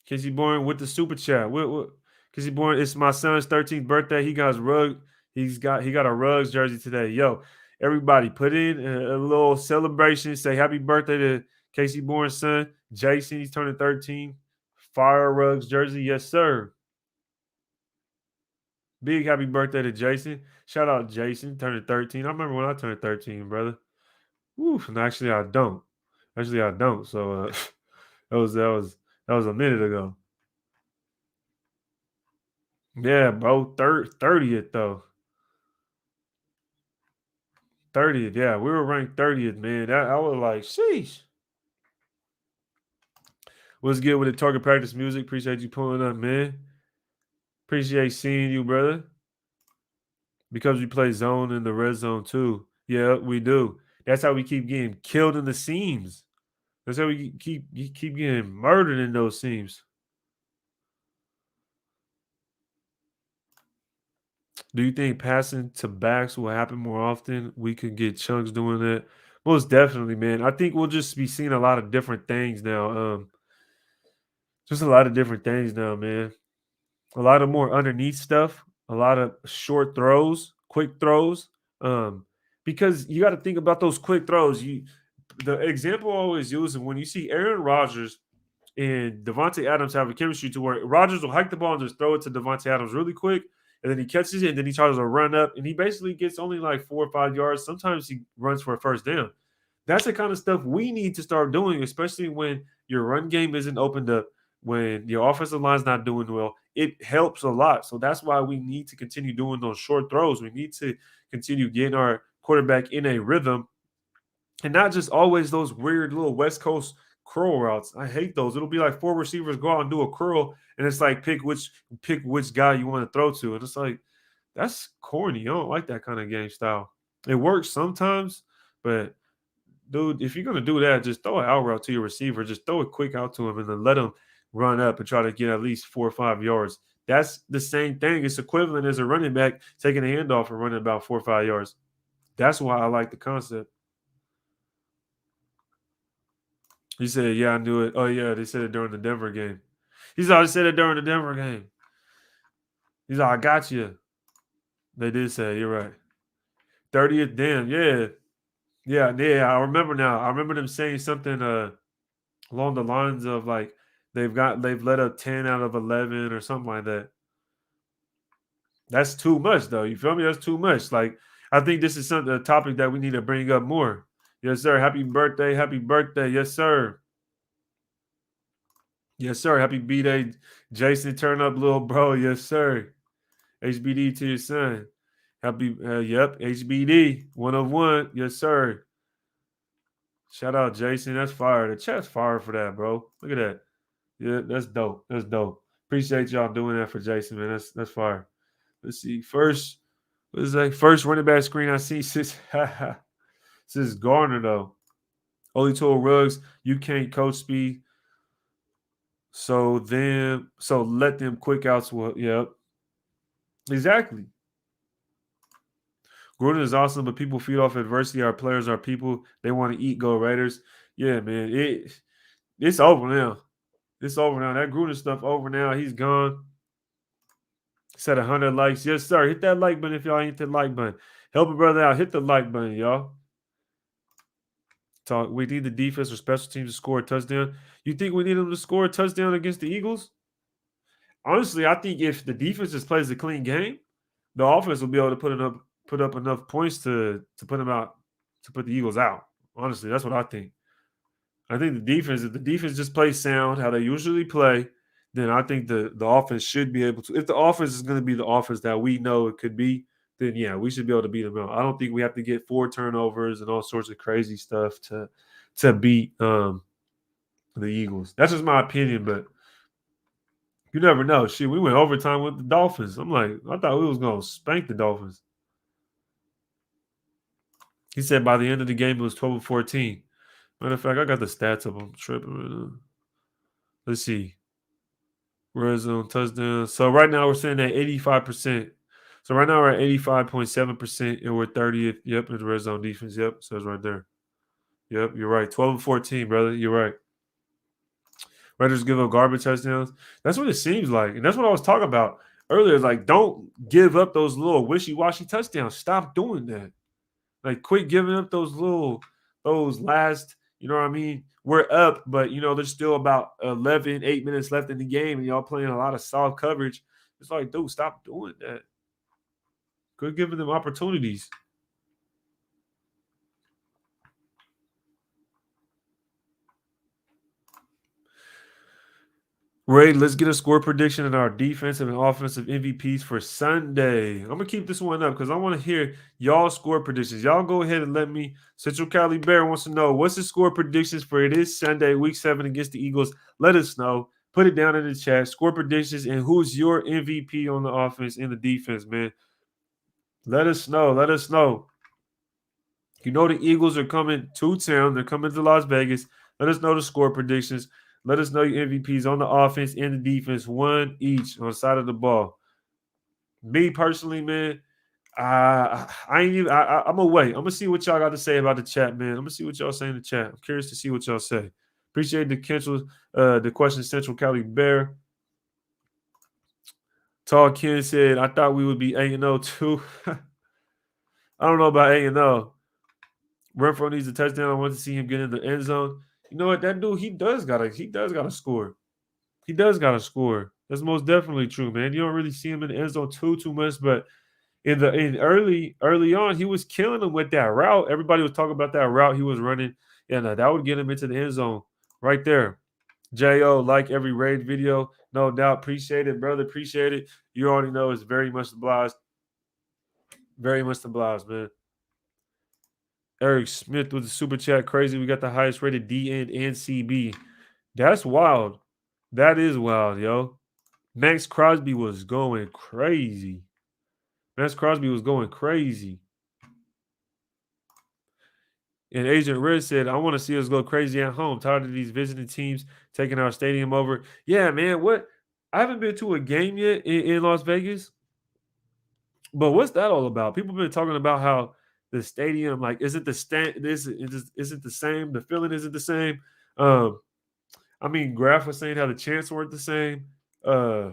Casey Bourne with the super chat. What Casey Bourne, it's my son's 13th birthday. He got his rug. He got a Rugs jersey today. Yo, everybody put in a little celebration. Say happy birthday to Casey Bourne's son, Jason. He's turning 13. Fire Rugs jersey. Yes, sir. Big happy birthday to Jason. Shout out Jason, turning 13. I remember when I turned 13, brother. Woo. And actually I don't. Actually, I don't. So that was a minute ago. Yeah, bro. 30th though. 30th. Yeah, we were ranked 30th, man. I was like, sheesh. What's good with the target practice music? Appreciate you pulling up, man. Appreciate seeing you, brother. Because we play zone in the red zone too. Yeah, we do. That's how we keep getting killed in the seams. That's how we keep getting murdered in those seams. Do you think passing to backs will happen more often? We could get chunks doing that. Most definitely, man. I think we'll just be seeing a lot of different things now. Just a lot of different things now, man. A lot of more underneath stuff, a lot of short throws, quick throws. Because you got to think about those quick throws. The example I always use is when you see Aaron Rodgers and Devontae Adams have a chemistry to where Rodgers will hike the ball and just throw it to Devontae Adams really quick, and then he catches it, and then he tries to run up, and he basically gets only like 4 or 5 yards. Sometimes he runs for a first down. That's the kind of stuff we need to start doing, especially when your run game isn't opened up, when your offensive line's not doing well. It helps a lot. So that's why we need to continue doing those short throws. We need to continue getting our quarterback in a rhythm and not just always those weird little West Coast curl routes. I hate those. It'll be like four receivers go out and do a curl, and it's like pick which guy you want to throw to, and it's like that's corny. I don't like that kind of game style. It works sometimes, but dude, if you're gonna do that, just throw an out route to your receiver. Just throw it quick out to him, and then let him run up and try to get at least 4 or 5 yards. That's the same thing. It's equivalent as a running back taking a handoff and running about 4 or 5 yards. That's why I like the concept. He said, "Yeah, I knew it." Oh yeah, they said it during the Denver game. He's always said it during the Denver game. He's like, "I got you." They did say, "You're right." 30th, damn, yeah, yeah. I remember now. I remember them saying something along the lines of like they've let up 10 out of 11 or something like that. That's too much, though. You feel me? That's too much. Like I think this is something a topic that we need to bring up more. Yes, sir. Happy birthday. Happy birthday. Yes, sir. Yes, sir. Happy B-Day, Jason. Turn up, little bro. Yes, sir. HBD to your son. Happy, yep, HBD. 101. Yes, sir. Shout out, Jason. That's fire. The chat's fire for that, bro. Look at that. Yeah, that's dope. That's dope. Appreciate y'all doing that for Jason, man. That's fire. Let's see. First, what is that? First running back screen I see since Garner, though. Only told Ruggs, you can't coach speed. So let them quick outs. Well, yep, exactly. Gruden is awesome, but people feed off adversity. Our players are people. They want to eat. Go Raiders. Yeah, man. It's over now. It's over now. That Gruden stuff over now. He's gone. Said 100 likes. Yes, sir. Hit that like button if y'all ain't hit the like button. Help a brother out. Hit the like button, y'all. Talk. We need the defense or special teams to score a touchdown. You think we need them to score a touchdown against the Eagles? Honestly, I think if the defense just plays a clean game, the offense will be able to put up enough points to put them out to put the Eagles out. Honestly, that's what I think. I think if the defense just plays sound how they usually play, then I think the offense should be able to. If the offense is going to be the offense that we know it could be, then yeah, we should be able to beat them out. I don't think we have to get 4 turnovers and all sorts of crazy stuff to beat the Eagles. That's just my opinion, but you never know. Shit, we went overtime with the Dolphins. I'm like, I thought we was gonna spank the Dolphins. He said by the end of the game it was 12-14. Matter of fact, I got the stats of them tripping. Let's see. Red zone touchdown. So right now we're sitting at 85%. So right now we're at 85.7% and we're 30th. Yep, in the red zone defense. Yep, says right there. Yep, you're right. 12-14, brother. You're right. Raiders give up garbage touchdowns. That's what it seems like. And that's what I was talking about earlier. Like, don't give up those little wishy-washy touchdowns. Stop doing that. Like, quit giving up those last, you know what I mean? We're up, but, there's still about 8 minutes left in the game, and y'all playing a lot of soft coverage. It's like, dude, stop doing that. Quit giving them opportunities. Ray, let's get a score prediction in our defensive and offensive MVPs for Sunday. I'm gonna keep this one up because I want to hear y'all score predictions. Y'all go ahead and let me. Central Cali Bear wants to know what's the score predictions for this Sunday, Week 7 against the Eagles. Let us know. Put it down in the chat. Score predictions and who's your MVP on the offense and the defense, man. Let us know. Let us know. You know the Eagles are coming to town. They're coming to Las Vegas. Let us know the score predictions. Let us know your MVPs on the offense and the defense, one each on the side of the ball. Me personally, man, I ain't even. I'm gonna wait. I'm gonna see what y'all got to say about the chat, man. I'm gonna see what y'all say in the chat. I'm curious to see what y'all say. Appreciate the question, Central Cali Bear. Tall Ken said, "I thought we would be 8-0 too." I don't know about 8-0. Renfro needs a touchdown. I want to see him get in the end zone. You know what? That dude, he does gotta score. He does gotta score. That's most definitely true, man. You don't really see him in the end zone too much, but in early on, he was killing them with that route. Everybody was talking about that route he was running, and that would get him into the end zone right there. Jo, like every raid video, no doubt. Appreciate it, brother. Appreciate it. You already know it's very much obliged. Very much obliged, man. Eric Smith with the super chat. Crazy. We got the highest rated DN and CB. That's wild. That is wild, yo. Max Crosby was going crazy. Max Crosby was going crazy. And Agent Red said, I want to see us go crazy at home. Tired of these visiting teams taking our stadium over. Yeah, man. What? I haven't been to a game yet in Las Vegas, but what's that all about? People have been talking about how the stadium, like, isn't the stand this isn't the same, the feeling isn't the same. Um, I mean, Graf was saying how the chants weren't the same. Uh,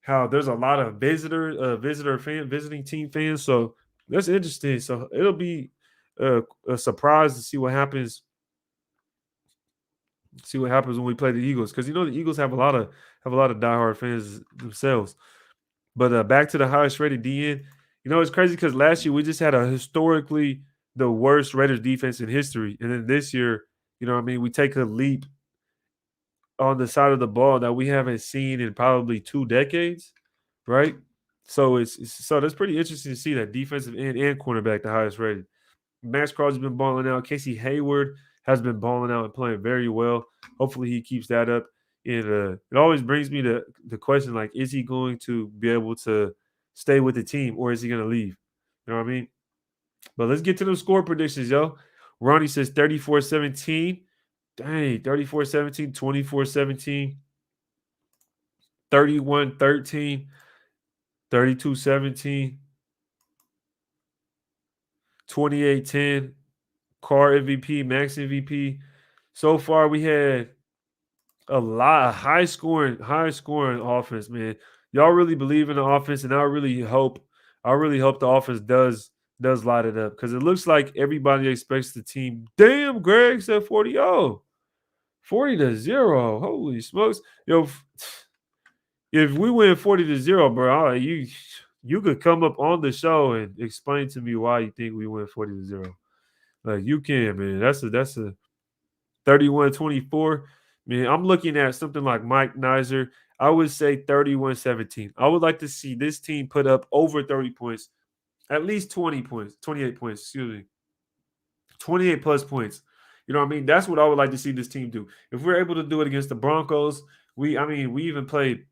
how there's a lot of visiting team fans. So that's interesting. So it'll be a surprise to see what happens. See what happens when we play the Eagles, because the Eagles have a lot of diehard fans themselves. But back to the highest rated DN. It's crazy because last year we just had a historically the worst Raiders defense in history, and then this year, what I mean, we take a leap on the side of the ball that we haven't seen in probably 2 decades, right? So so that's pretty interesting to see that defensive end and cornerback the highest rated. Max Crosby's been balling out. Casey Hayward has been balling out and playing very well. Hopefully he keeps that up. And it always brings me to the question, like, is he going to be able to stay with the team or is he going to leave? You know what I mean? But let's get to the score predictions, yo. Ronnie says 34-17. Dang, 34-17, 24-17, 31-13, 32-17, 28-10. Carr MVP, Max MVP. So far, we had a lot of high scoring offense, man. Y'all really believe in the offense, and I really hope the offense does light it up, because it looks like everybody expects the team. Damn, Greg said 40. Oh, 40-0. Holy smokes. Yo, if we win 40-0, bro, you could come up on the show and explain to me why you think we win 40-0. Like, you can, man. That's a 31-24. Man, I'm looking at something like Mike Nizer. I would say 31-17. I would like to see this team put up over 30 points, at least 20 points, 28 points, excuse me, 28 plus points. You know what I mean? That's what I would like to see this team do. If we're able to do it against the Broncos, we even played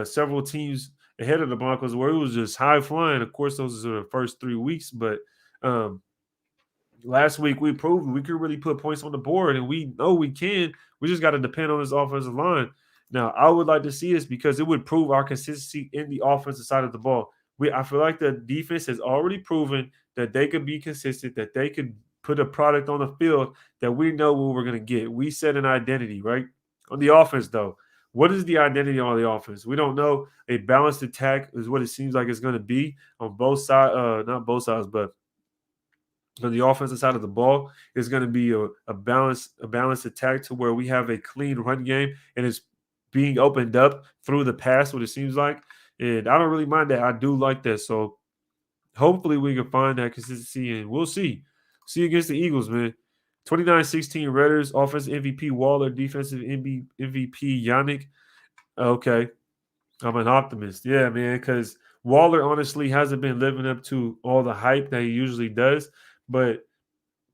several teams ahead of the Broncos where it was just high flying. Of course, those are the first 3 weeks, but um, last week we proved we could really put points on the board, and we know we can. We just got to depend on this offensive line. Now, I would like to see this because it would prove our consistency in the offensive side of the ball. I feel like the defense has already proven that they could be consistent, that they could put a product on the field that we know what we're going to get. We set an identity, right? On the offense, though, what is the identity on the offense? We don't know. A balanced attack is what it seems like it's going to be on both sides, not both sides, but on the offensive side of the ball is going to be a balanced attack to where we have a clean run game and it's being opened up through the pass, what it seems like. And I don't really mind that. I do like that. So hopefully we can find that consistency, and we'll see. See you against the Eagles, man. 29-16 Raiders, offensive MVP Waller, defensive MVP Yannick. Okay. I'm an optimist. Yeah, man, because Waller honestly hasn't been living up to all the hype that he usually does. But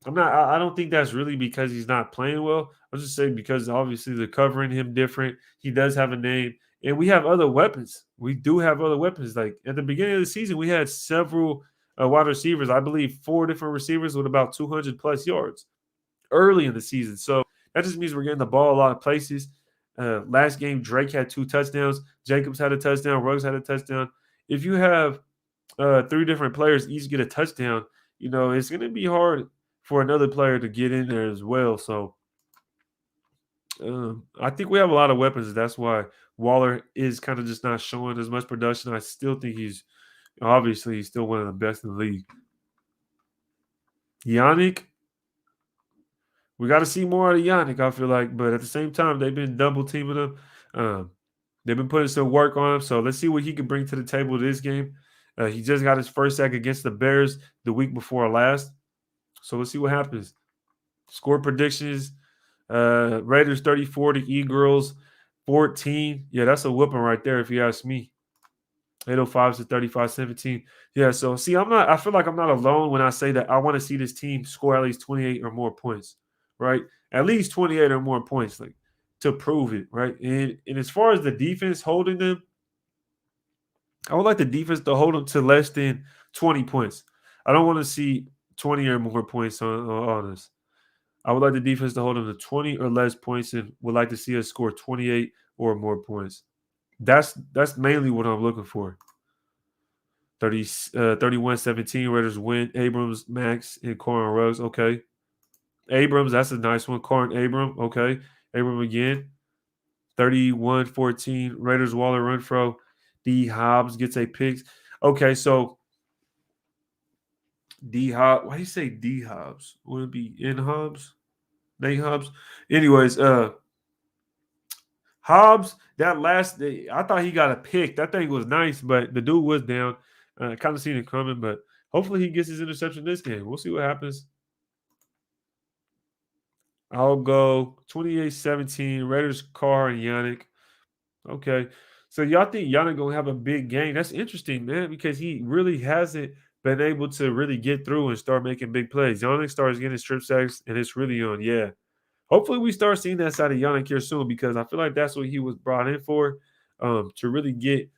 I don't think that's really because he's not playing well. I'm just saying because obviously they're covering him different. He does have a name, and we have other weapons. We do have other weapons. Like at the beginning of the season, we had several wide receivers. I believe 4 different receivers with about 200 plus yards early in the season. So that just means we're getting the ball a lot of places. Last game, Drake had 2 touchdowns. Jacobs had a touchdown. Ruggs had a touchdown. If you have 3 different players each get a touchdown, it's going to be hard for another player to get in there as well. So I think we have a lot of weapons. That's why Waller is kind of just not showing as much production. I still think he's still one of the best in the league. Yannick, We got to see more out of Yannick, I feel like. But at the same time, they've been double teaming him. Um, they've been putting some work on him. So let's see what he can bring to the table this game. He just got his first sack against the Bears the week before last. So let's see what happens. Score predictions. Raiders 34 to Eagles 14. Yeah, that's a whooping right there if you ask me. 805 to 35-17. Yeah, so see, I feel like I'm not alone when I say that I want to see this team score at least 28 or more points, right? At least 28 or more points, like to prove it, right? And as far as the defense holding them, I would like the defense to hold them to less than 20 points. I don't want to see 20 or more points on us. I would like the defense to hold them to 20 or less points and would like to see us score 28 or more points. That's mainly what I'm looking for. 31-17. Raiders win. Abrams, Max, and Corin Ruggs. Okay. Abrams, that's a nice one. Corin Abram. Okay. Abram again. 31-14. Raiders Waller Renfro. D Hobbs gets a pick. Okay, so D Hobbs. Why do you say D Hobbs? Would it be in Hobbs? Nate Hobbs? Anyways, Hobbs, that last day, I thought he got a pick. That thing was nice, but the dude was down. Kind of seen it coming, but hopefully he gets his interception this game. We'll see what happens. I'll go 28-17. Raiders, Carr, and Yannick. Okay. So y'all think Yannick gonna have a big game? That's interesting, man, because he really hasn't been able to really get through and start making big plays. Yannick starts getting strip sacks, and it's really on. Yeah. Hopefully we start seeing that side of Yannick here soon because I feel like that's what he was brought in for, to really get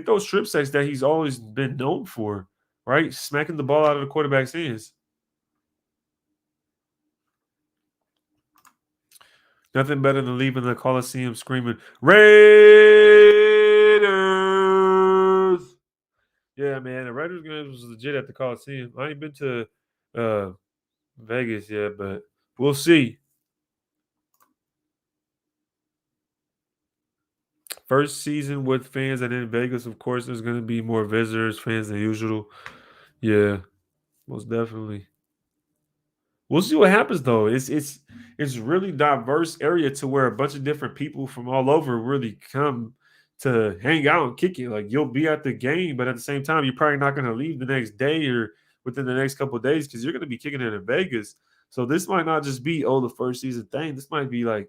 those strip sacks that he's always been known for, right? Smacking the ball out of the quarterback's hands. Nothing better than leaving the Coliseum screaming, Raiders! Yeah, man, the Raiders game was legit at the Coliseum. I ain't been to uh, Vegas yet, but we'll see. First season with fans, and in Vegas, of course, there's going to be more visitors, fans than usual. Yeah, most definitely. We'll see what happens though. It's really diverse area to where a bunch of different people from all over really come to hang out and kick it. Like you'll be at the game, but at the same time, you're probably not going to leave the next day or within the next couple of days because you're going to be kicking it in Vegas. So this might not just be the first season thing. This might be like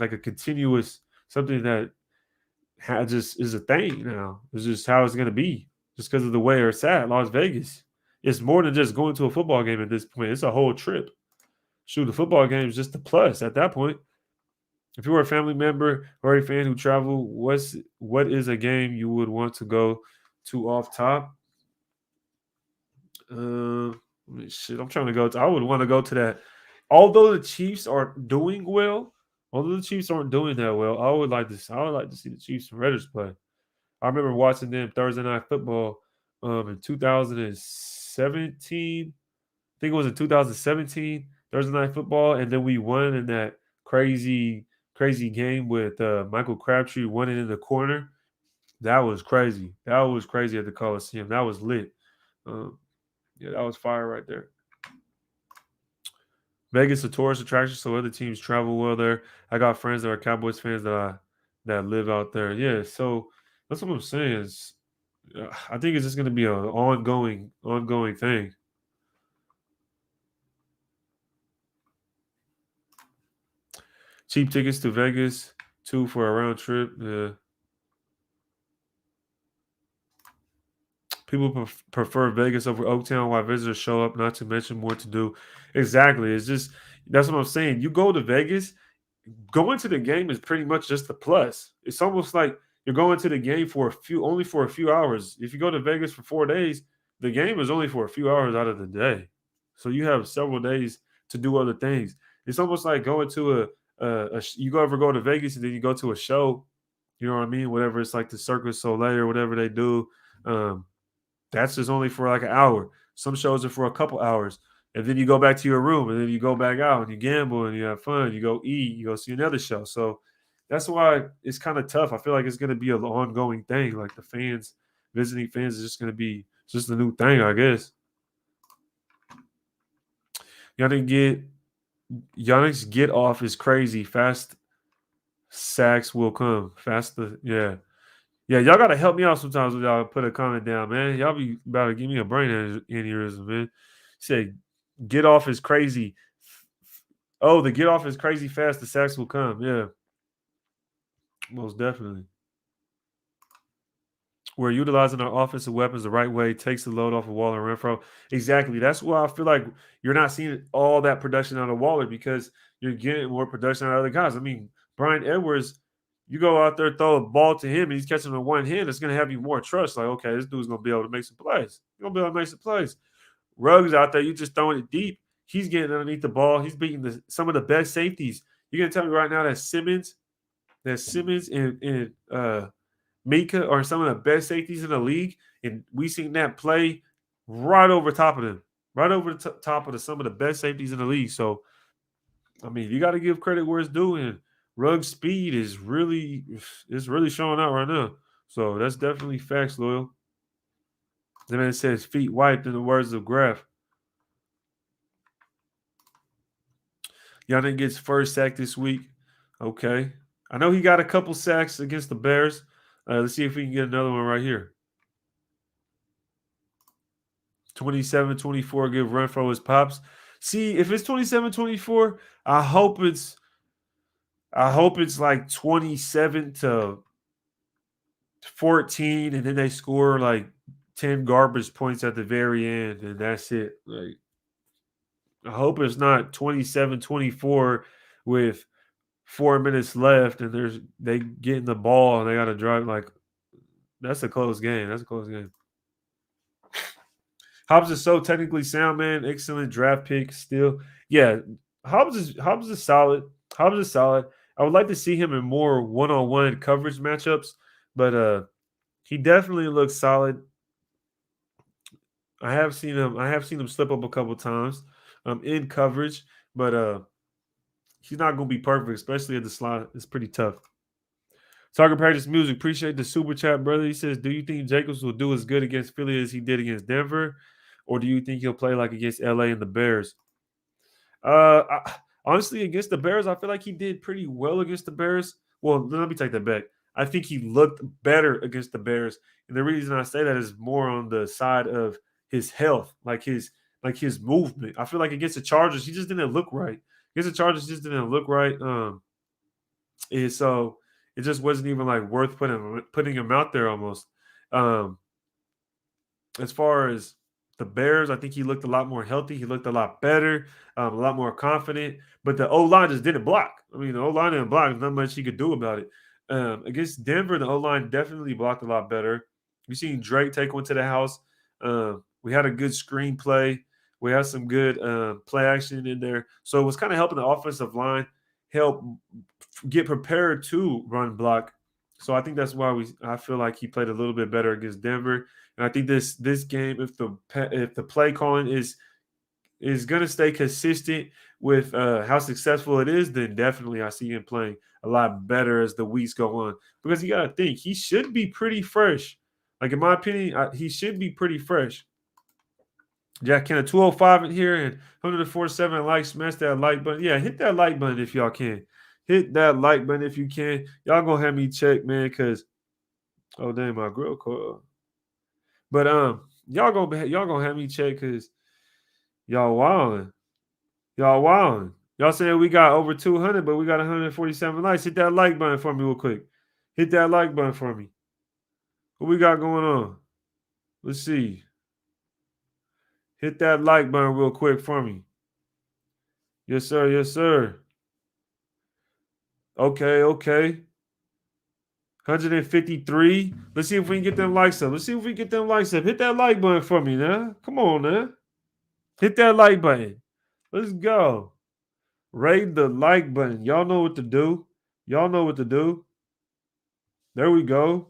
a continuous something that just is a thing now. It's just how it's going to be just because of the way it's at Las Vegas. It's more than just going to a football game at this point. It's a whole trip. Shoot, the football game is just a plus at that point. If you were a family member or a fan who traveled, what is a game you would want to go to off top? Shit, I'm trying to go. I would want to go to that. Although the Chiefs are doing well, although the Chiefs aren't doing that well, I would like to. I would like to see the Chiefs and Raiders play. I remember watching them Thursday night football in 2017. I think it was in 2017 Thursday night football, and then we won in that crazy game with Michael Crabtree winning in the corner. That was crazy. That was crazy at the Coliseum. That was lit. Um, yeah, that was fire right there. Vegas a tourist attraction, so other teams travel well there. I got friends that are Cowboys fans that live out there. Yeah, so that's what I'm saying. I think it's just going to be an ongoing thing. Cheap tickets to Vegas, 2 for a round trip. Yeah. People prefer Vegas over Oaktown while visitors show up, not to mention more to do. Exactly. It's just that's what I'm saying. You go to Vegas, going to the game is pretty much just a plus. It's almost like you're going to the game only for a few hours. If you go to Vegas for 4 days, the game is only for a few hours out of the day. So you have several days to do other things. It's almost like going to you go ever go to Vegas and then you go to a show, you know what I mean? Whatever it's like the Circus Soleil or whatever they do. That's just only for like an hour. Some shows are for a couple hours. And then you go back to your room and then you go back out and you gamble and you have fun. You go eat, you go see another show. So that's why it's kind of tough. I feel like it's going to be an ongoing thing. Like the visiting fans is just going to be just a new thing, I guess. Y'all didn't get Giannis get off is crazy. Fast sacks will come. Faster, yeah. Yeah, y'all gotta help me out sometimes when y'all put a comment down, man. Y'all be about to give me a brain aneurysm, man. Say, get off is crazy. Oh, the get off is crazy fast. The sacks will come. Yeah, most definitely. We're utilizing our offensive weapons the right way, takes the load off of Waller and Renfro. Exactly. That's why I feel like you're not seeing all that production out of Waller because you're getting more production out of other guys. I mean, Brian Edwards, you go out there, throw a ball to him, and he's catching it with one hand. It's going to have you more trust. Like, okay, this dude's going to be able to make some plays. He's going to be able to make some plays. Ruggs out there, you just throwing it deep. He's getting underneath the ball. He's beating some of the best safeties. You're going to tell me right now that Simmons and Mika are some of the best safeties in the league, and we seen that play right over top of them, right over the top of some of the best safeties in the league. So, I mean, you got to give credit where it's due, and Ruggs' speed is really showing out right now. So that's definitely facts, loyal. The man says feet wiped in the words of Graf. Yannick gets first sack this week. Okay. I know he got a couple sacks against the Bears. Let's see if we can get another one right here. 27-24, give Renfro his pops. See, if it's 27-24, I hope it's like 27-14, and then they score like 10 garbage points at the very end, and that's it. Like, I hope it's not 27-24 with 4 minutes left, and they getting the ball and they got to drive. Like, that's a close game. That's a close game. Hobbs is so technically sound, man. Excellent draft pick still. Yeah, Hobbs is solid. Hobbs is solid. I would like to see him in more one-on-one coverage matchups, but he definitely looks solid. I have seen him slip up a couple times in coverage, but he's not going to be perfect, especially at the slot. It's pretty tough. Target Practice Music, appreciate the super chat, brother. He says, do you think Jacobs will do as good against Philly as he did against Denver? Or do you think he'll play like against LA and the Bears? Honestly, against the Bears, I feel like he did pretty well against the Bears. Well, let me take that back. I think he looked better against the Bears. And the reason I say that is more on the side of his health, like his movement. I feel like against the Chargers, he just didn't look right. Against the Chargers, just didn't look right. And so it just wasn't even like worth putting him out there almost. As far as the Bears, I think he looked a lot more healthy. He looked a lot better, a lot more confident. But the O-line just didn't block. I mean, the O-line didn't block. There's not much he could do about it. Against Denver, the O-line definitely blocked a lot better. We seen Drake take one to the house. We had a good screenplay. We had some good play action in there. So it was kind of helping the offensive line help get prepared to run block. So I think that's why I feel like he played a little bit better against Denver. And I think this game, if the play calling is going to stay consistent with how successful it is, then definitely I see him playing a lot better as the weeks go on. Because you got to think, he should be pretty fresh. Like, in my opinion, he should be pretty fresh. Jack Kenna, 205 in here and 147 likes. Smash that like button. Yeah, hit that like button if y'all can. Hit that like button if you can. Y'all gonna have me check, man, because oh damn, my grill call. But y'all gonna have me check because y'all wilding. Y'all wilding. Y'all saying we got over 200, but we got 147 likes. Hit that like button for me real quick. Hit that like button for me. What we got going on? Let's see. Hit that like button real quick for me. Yes, sir. Yes, sir. Okay. 153. Let's see if we can get them likes up. Hit that like button for me now. Come on now. Hit that like button. Let's go. Rate the like button. Y'all know what to do. There we go.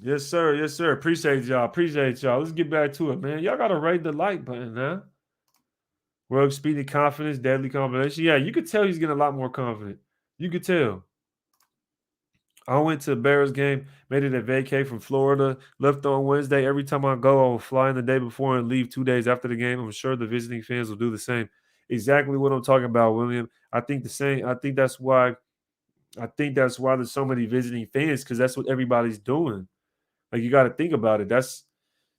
Yes, sir. Appreciate y'all. Let's get back to it, man. Y'all got to rate the like button now. Rogue, speedy confidence, deadly combination. Yeah, you could tell he's getting a lot more confident. You could tell. I went to the Bears game, made it a vacay from Florida, left on Wednesday. Every time I go, I will fly in the day before and leave 2 days after the game. I'm sure the visiting fans will do the same. Exactly what I'm talking about, William. I think the same. I think that's why there's so many visiting fans because that's what everybody's doing. Like you got to think about it. That's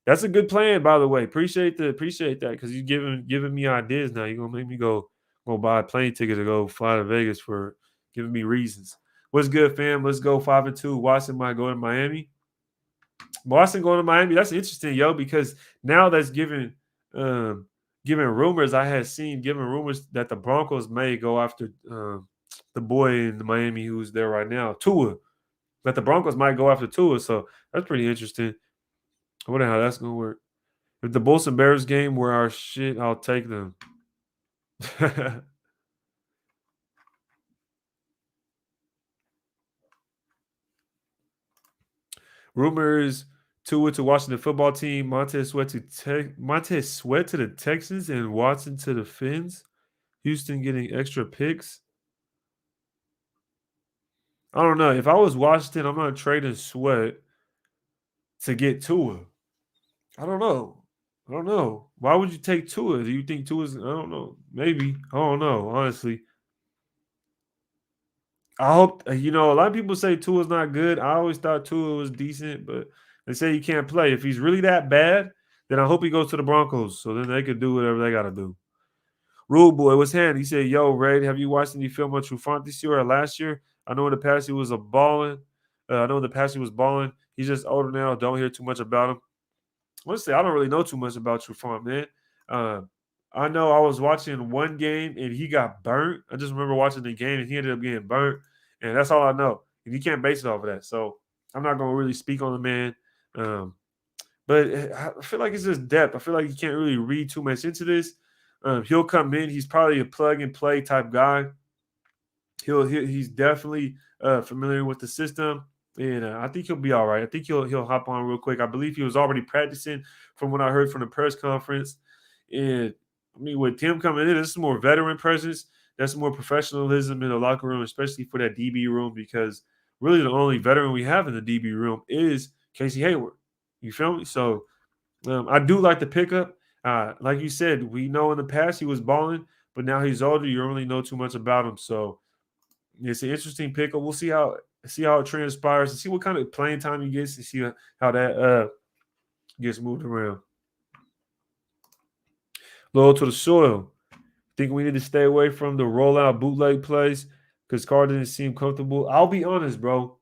a good plan, by the way. Appreciate that because you giving me ideas now. You're gonna make me go buy a plane ticket to go fly to Vegas for giving me reasons. What's good, fam? Let's go 5-2. Watson might go to Miami. Boston going to Miami. That's interesting, yo, because now that's um giving rumors. I had seen giving rumors that the Broncos may go after the boy in Miami who's there right now, Tua. That the Broncos might go after Tua. So that's pretty interesting. I wonder how that's gonna work. If the Bulls and Bears game were our shit, I'll take them. Rumors Tua to Washington football team, Montez Sweat to the Texans, and Watson to the Finns. Houston getting extra picks. I don't know. If I was Washington, I'm not trading Sweat to get Tua. I don't know. I don't know. Why would you take Tua? Do you think Tua's? I don't know. Maybe. I don't know. Honestly, I hope a lot of people say Tua's not good. I always thought Tua was decent, but they say he can't play. If he's really that bad, then I hope he goes to the Broncos, so then they could do whatever they got to do. Rule boy, what's hand? He said, "Yo, Ray, have you watched any film on Trufant this year or last year? I know in the past he was a balling. I know in the past he was balling. He's just older now. Don't hear too much about him. Honestly, I don't really know too much about Trufant, man. Uh, I know I was watching one game and he got burnt. I just remember watching the game and he ended up getting burnt, and that's all I know. And you can't base it off of that. So I'm not gonna really speak on the man. Um, but I feel like it's just depth. I feel like you can't really read too much into this. He'll come in. He's probably a plug and play type guy. He's definitely familiar with the system, and I think he'll be all right. I think he'll hop on real quick. I believe he was already practicing from what I heard from the press conference. And I mean, with him coming in, this is more veteran presence. That's more professionalism in the locker room, especially for that DB room, because really the only veteran we have in the DB room is Casey Hayward. You feel me? So I do like the pickup. Like you said, we know in the past he was balling, but now he's older. You don't really know too much about him. So it's an interesting pickup. We'll see how it transpires and see what kind of playing time he gets and see how that gets moved around. Loyal to the soil. Think we need to stay away from the rollout bootleg plays because Carr didn't seem comfortable. I'll be honest, bro.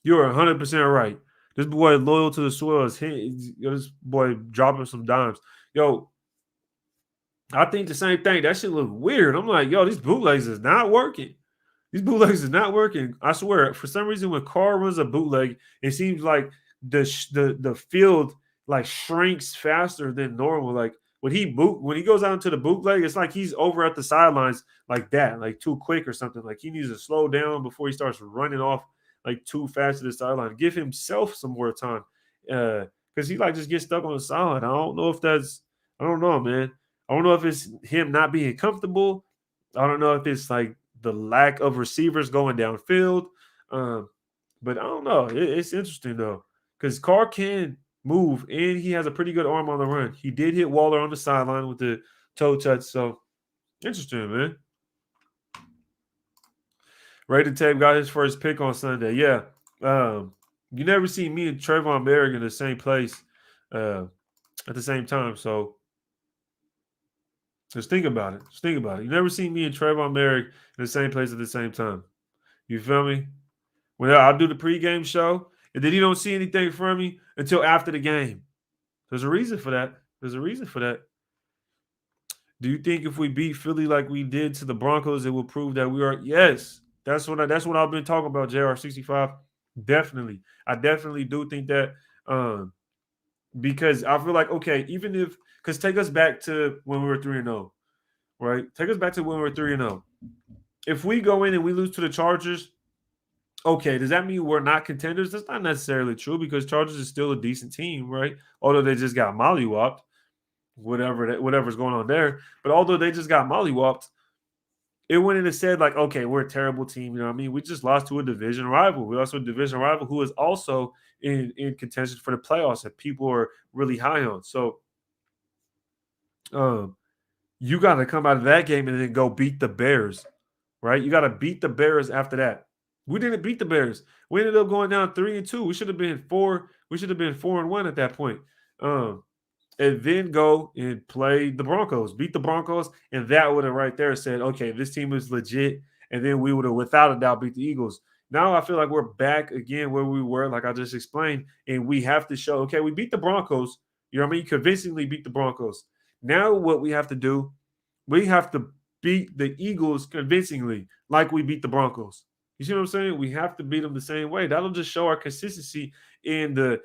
You're 100% right. This boy loyal to the soil is this boy dropping some dimes. Yo, I think the same thing. That shit look weird. I'm like, yo, these bootlegs is not working. These bootlegs is not working. I swear. For some reason, when Carr runs a bootleg, it seems like the field like shrinks faster than normal. Like when he goes out into the bootleg, it's like he's over at the sidelines like that, like too quick or something. Like he needs to slow down before he starts running off like too fast to the sideline. Give himself some more time. Because he like just gets stuck on the sideline. I don't know, man. I don't know if it's him not being comfortable. I don't know if it's like the lack of receivers going downfield. Um, but I don't know. It's interesting though, because Carr can move and he has a pretty good arm on the run. He did hit Waller on the sideline with the toe touch. So interesting, man. Rated Tape got his first pick on Sunday. Yeah. You never see me and Trayvon Merrick in the same place uh, at the same time. So just think about it. Just think about it. You never see me and Trayvon Merrick in the same place at the same time. You feel me? When I'll do the pregame show, and then you don't see anything from me until after the game. There's a reason for that. There's a reason for that. Do you think if we beat Philly like we did to the Broncos, it will prove that we are? Yes, that's what I've been talking about. JR65, definitely. I definitely do think that because I feel like okay, even if because take us back to when we were 3-0, right? Take us back to when we were 3-0. If we go in and we lose to the Chargers, okay, does that mean we're not contenders? That's not necessarily true because Chargers is still a decent team, right? Although they just got mollywopped, whatever's going on there. But although they just got mollywopped, it wouldn't have said like, okay, we're a terrible team. You know what I mean? We just lost to a division rival. We also a division rival who is also in contention for the playoffs that people are really high on. So um, you got to come out of that game and then go beat the Bears, right? You got to beat the Bears after that. We didn't beat the Bears. We ended up going down 3-2. We should have been four. We should have been 4-1 at that point. Um, and then go and play the Broncos, beat the Broncos, and that would have right there said, okay, this team is legit. And then we would have, without a doubt, beat the Eagles. Now I feel like we're back again where we were, like I just explained, and we have to show, okay, we beat the Broncos. You know what I mean? Convincingly beat the Broncos. Now what we have to do, we have to beat the Eagles convincingly, like we beat the Broncos. You see what I'm saying? We have to beat them the same way. That'll just show our consistency in the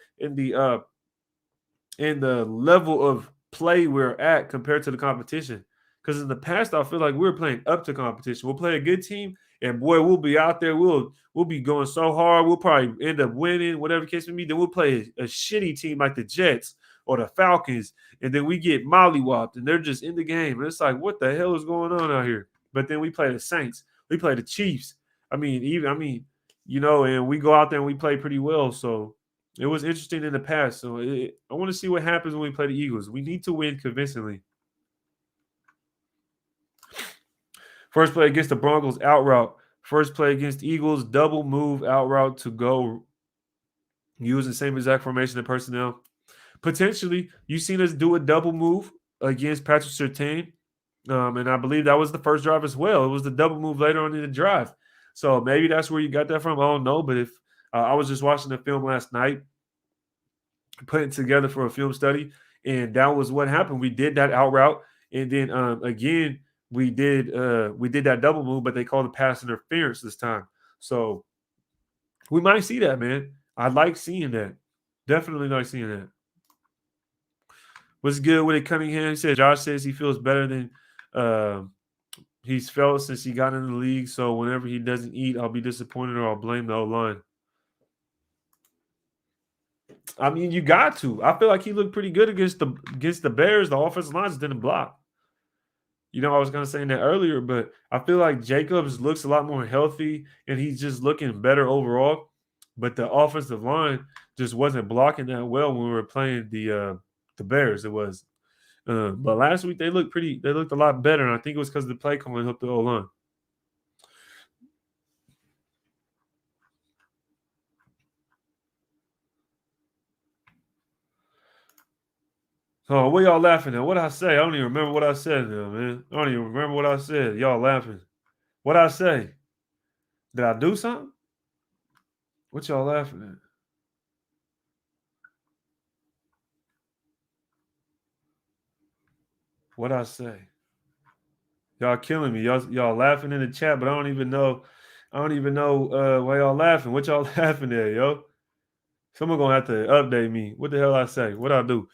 level of play we're at compared to the competition. Because in the past, I feel like we were playing up to competition. We'll play a good team, and boy, we'll be out there. We'll be going so hard. We'll probably end up winning, whatever the case may be. Then we'll play a shitty team like the Jets or the Falcons, and then we get mollywopped, and they're just in the game. And it's like, what the hell is going on out here? But then we play the Saints. We play the Chiefs. And we go out there and we play pretty well. So it was interesting in the past. So I want to see what happens when we play the Eagles. We need to win convincingly. First play against the Broncos, out route. First play against the Eagles, double move out route to go. Use the same exact formation and personnel. Potentially, you've seen us do a double move against Patrick Surtain. And I believe that was the first drive as well. It was the double move later on in the drive. So maybe that's where you got that from. I don't know. But if I was just watching the film last night, putting together for a film study, and that was what happened. We did that out route, and then again we did that double move, but they called the pass interference this time. So we might see that, man. I like seeing that. Definitely like seeing that. What's good with it, Cunningham? He said Josh says he feels better than he's felt since he got in the league. So whenever he doesn't eat, I'll be disappointed or I'll blame the O-line. I mean, you got to. I feel like he looked pretty good against the Bears. The offensive line just didn't block. I was going to say that earlier, but I feel like Jacobs looks a lot more healthy and he's just looking better overall. But the offensive line just wasn't blocking that well when we were playing the Bears. It was, but last week they looked a lot better, and I think it was because the play calling helped the O line. Oh, what y'all laughing at? What I say? I don't even remember what I said now, man. I don't even remember what I said. Y'all laughing. What I say? Did I do something? What y'all laughing at? What I say? Y'all killing me. Y'all laughing in the chat, but I don't even know. Why y'all laughing. What y'all laughing at, yo? Someone gonna have to update me. What the hell I say? What I do?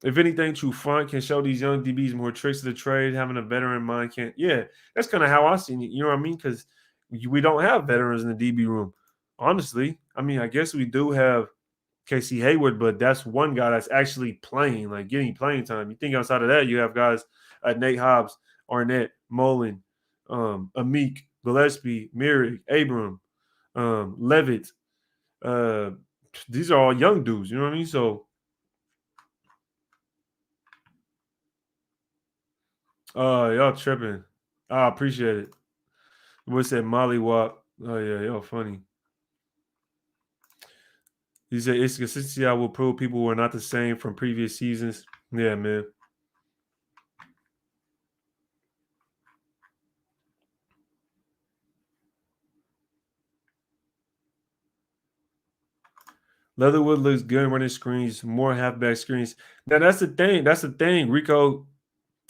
If anything, Trufant can show these young DBs more tricks of the trade. Having a veteran mind can't. Yeah, that's kind of how I seen it. You know what I mean? Because we don't have veterans in the DB room. Honestly, I mean, I guess we do have Casey Hayward, but that's one guy that's actually playing, like getting playing time. You think outside of that, you have guys Nate Hobbs, Arnett, Mullen, Amik, Gillespie, Merrick, Abram, Levitt. These are all young dudes. You know what I mean? So, y'all tripping. I appreciate it. What's that Molly Wop? Oh yeah, y'all funny. He said it's consistency. I will prove people were not the same from previous seasons. Yeah, man. Leatherwood looks good running screens, more halfback screens. Now that's the thing. That's the thing, Rico.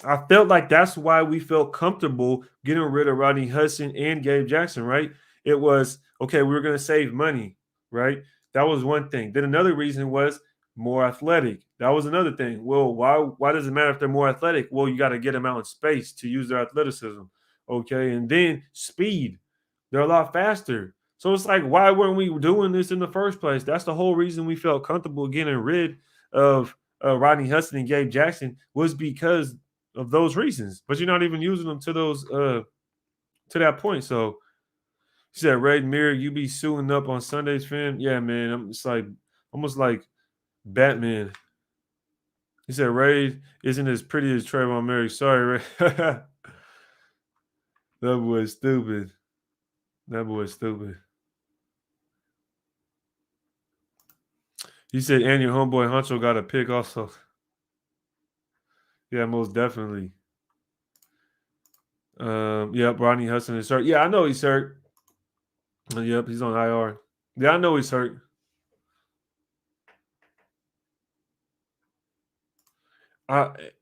I felt like that's why we felt comfortable getting rid of Rodney Hudson and Gabe Jackson, right? It was okay, we were going to save money, right? That was one thing. Then another reason was more athletic. That was another thing. Well, why does it matter if they're more athletic? Well, you got to get them out in space to use their athleticism. Okay. And then speed. They're a lot faster. So it's like, why weren't we doing this in the first place? That's the whole reason we felt comfortable getting rid of Rodney Hudson and Gabe Jackson was because of those reasons. But you're not even using them to those to that point. So he said, Ray Mirror, you be suiting up on Sundays, fam. Yeah, man. I'm just like almost like Batman. He said, Ray isn't as pretty as Trayvon Merrick. Sorry, Ray. That boy's stupid. That boy's stupid. He said, and your homeboy Huncho got a pick also. Yeah, most definitely. Yep, Rodney Hudson is hurt. Yeah, I know he's hurt. Yep, he's on IR. Yeah, I know he's hurt.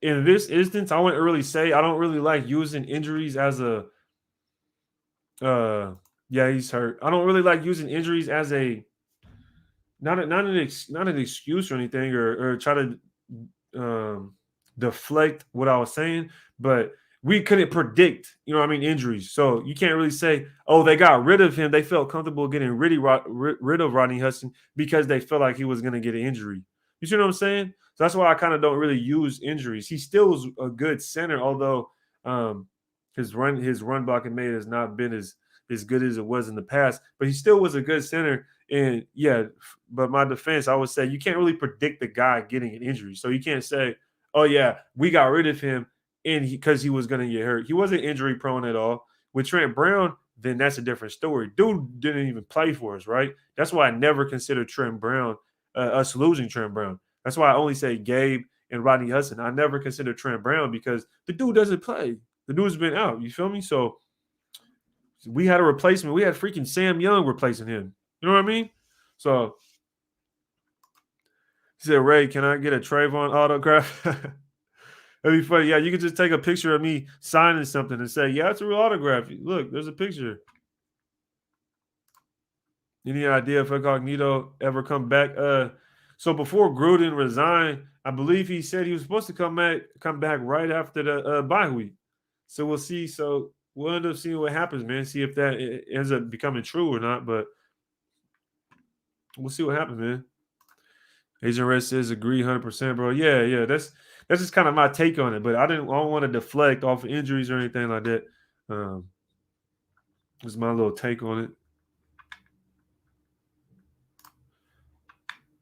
In this instance, I wouldn't really say I don't really like using injuries as a yeah, he's hurt. I don't really like using injuries as a not an excuse or anything or try to um deflect what I was saying, but we couldn't predict, injuries. So you can't really say, oh, they got rid of him. They felt comfortable getting rid of Rodney Hudson because they felt like he was going to get an injury. You see what I'm saying? So that's why I kind of don't really use injuries. He still was a good center, although um, his run blocking mate has not been as good as it was in the past. But he still was a good center. And yeah, but my defense, I would say you can't really predict the guy getting an injury. So you can't say, oh yeah, we got rid of him and because he was going to get hurt. He wasn't injury prone at all. With Trent Brown, then that's a different story. Dude didn't even play for us, right? That's why I never considered Trent Brown us losing Trent Brown. That's why I only say Gabe and Rodney Hudson. I never considered Trent Brown because the dude doesn't play. The dude's been out. You feel me? So we had a replacement. We had freaking Sam Young replacing him. You know what I mean? So he said, Ray, can I get a Trayvon autograph? That'd be funny. Yeah, you could just take a picture of me signing something and say, yeah, it's a real autograph. Look, there's a picture. Any idea if Incognito ever come back? So before Gruden resigned, I believe he said he was supposed to come back right after the bye week. So we'll see. So we'll end up seeing what happens, man. See if that ends up becoming true or not. But we'll see what happens, man. Agent Red says agree 100%, bro. Yeah. That's just kind of my take on it. But I don't want to deflect off of injuries or anything like that. Just my little take on it.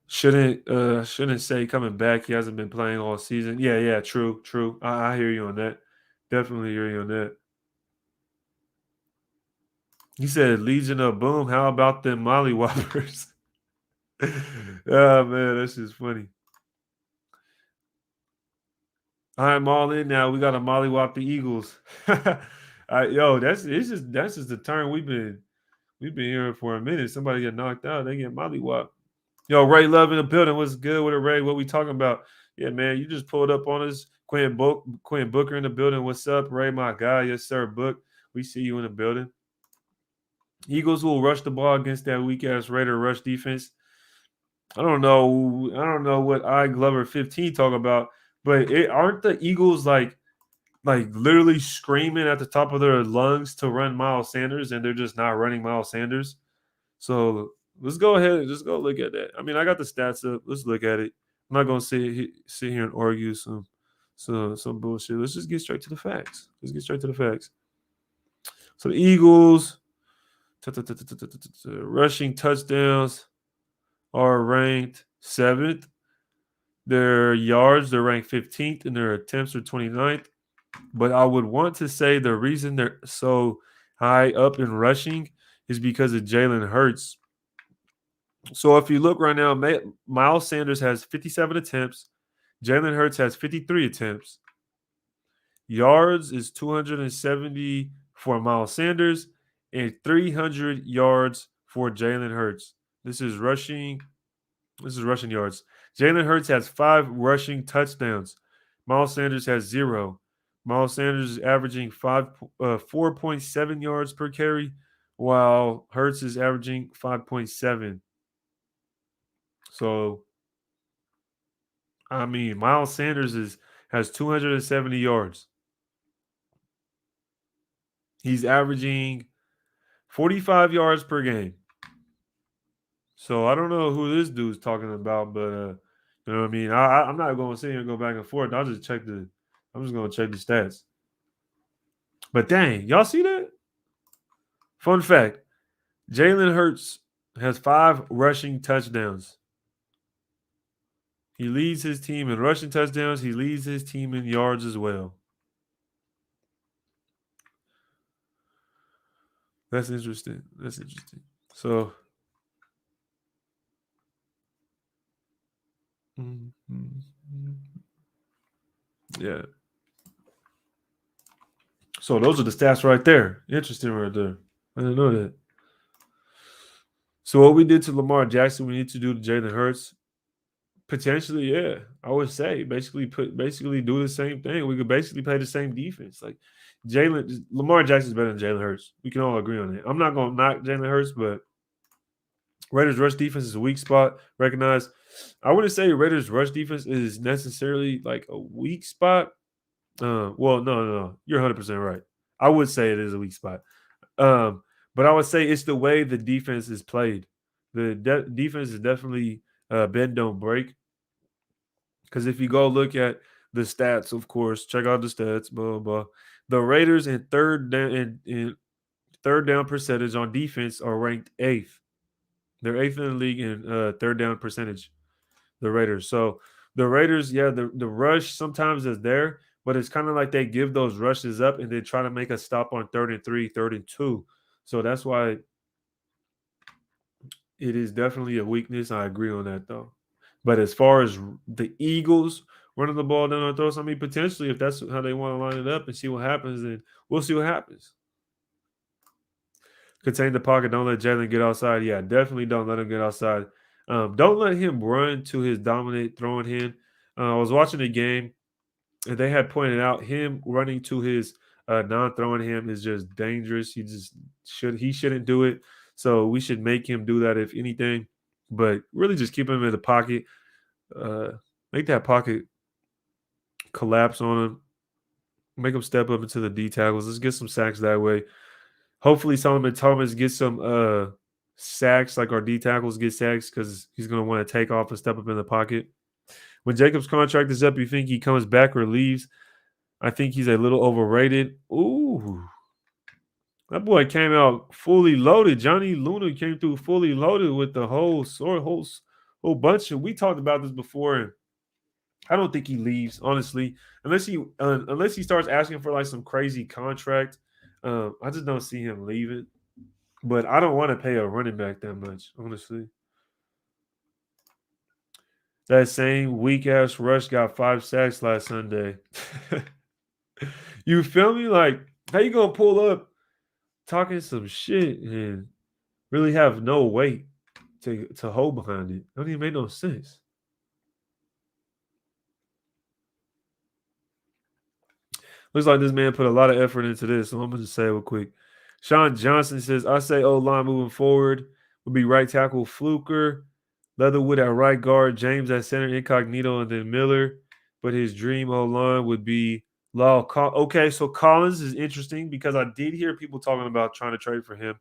Shouldn't say coming back. He hasn't been playing all season. Yeah, true. I hear you on that. Definitely hear you on that. He said Legion of Boom. How about them mollywoppers? Oh man, that's just funny. I'm all in now. We got to mollywop the Eagles. That's just the term we've been hearing for a minute. Somebody get knocked out, they get mollywop. Yo, Ray Love in the building. What's good with it, Ray? What we talking about? Yeah, man, you just pulled up on us. Quinn Booker in the building. What's up, Ray? My guy, yes sir, Book. We see you in the building. Eagles will rush the ball against that weak ass Raider rush defense. I don't know what I Glover 15 talk about, but aren't the Eagles like literally screaming at the top of their lungs to run Miles Sanders, and they're just not running Miles Sanders? So let's go ahead and just go look at that. I mean, I got the stats up. Let's look at it. I'm not gonna sit here and argue some bullshit. Let's just get straight to the facts. So the Eagles rushing touchdowns are ranked 7th. Their yards, they're ranked 15th, and their attempts are 29th. But I would want to say the reason they're so high up in rushing is because of Jalen Hurts. So if you look right now, Miles Sanders has 57 attempts. Jalen Hurts has 53 attempts. Yards is 270 for Miles Sanders and 300 yards for Jalen Hurts. This is rushing yards. Jalen Hurts has 5 rushing touchdowns. Miles Sanders has 0. Miles Sanders is averaging 4.7 yards per carry, while Hurts is averaging 5.7. So, I mean, Miles Sanders has 270 yards. He's averaging 45 yards per game. So I don't know who this dude's talking about, but you know what I mean. I'm not going to sit here and go back and forth. I'm just going to check the stats. But dang, y'all see that? Fun fact: Jalen Hurts has 5 rushing touchdowns. He leads his team in rushing touchdowns. He leads his team in yards as well. That's interesting. That's interesting. So, yeah. So those are the stats right there. Interesting right there. I didn't know that. So what we did to Lamar Jackson, we need to do to Jalen Hurts. Potentially, yeah. I would say basically do the same thing. We could basically play the same defense. Like Lamar Jackson's better than Jalen Hurts. We can all agree on that. I'm not gonna knock Jalen Hurts, but Raiders rush defense is a weak spot. Recognize. I wouldn't say Raiders rush defense is necessarily like a weak spot. Well, no. You're 100% right. I would say it is a weak spot. But I would say it's the way the defense is played. The defense is definitely bend don't break. Because if you go look at the stats, of course, check out the stats. Blah blah. Blah. The Raiders in third down percentage on defense are ranked eighth. They're eighth in the league in third down percentage. The Raiders. So the Raiders, yeah, the rush sometimes is there, but it's kind of like they give those rushes up and they try to make a stop on 3rd and 3, 3rd and 2. So that's why it is definitely a weakness. I agree on that though. But as far as the Eagles running the ball down our throats, I mean, potentially if that's how they want to line it up and see what happens, then we'll see what happens. Contain the pocket. Don't let Jalen get outside. Yeah, definitely don't let him get outside. Don't let him run to his dominant throwing hand. I was watching the game, and they had pointed out him running to his non-throwing hand is just dangerous. He shouldn't do it. So we should make him do that if anything. But really, just keep him in the pocket. Uh, make that pocket collapse on him. Make him step up into the D tackles. Let's get some sacks that way. Hopefully Solomon Thomas gets some sacks, like our D tackles get sacks, because he's going to want to take off and step up in the pocket. When Jacobs' contract is up, you think he comes back or leaves? I think he's a little overrated. Ooh. That boy came out fully loaded. Johnny Luna came through fully loaded with the whole bunch. We talked about this before, and I don't think he leaves, honestly, unless he starts asking for like some crazy contract. I just don't see him leaving. But I don't want to pay a running back that much, honestly. That same weak ass rush got 5 sacks last Sunday. You feel me? Like, how you gonna pull up talking some shit and really have no weight to hold behind it? Don't even make no sense. Looks like this man put a lot of effort into this, so I'm gonna just say real quick. Sean Johnson says, I say O-line moving forward would be right tackle Fluker, Leatherwood at right guard, James at center, Incognito, and then Miller. But his dream O-line would be Law. Okay, so Collins is interesting because I did hear people talking about trying to trade for him.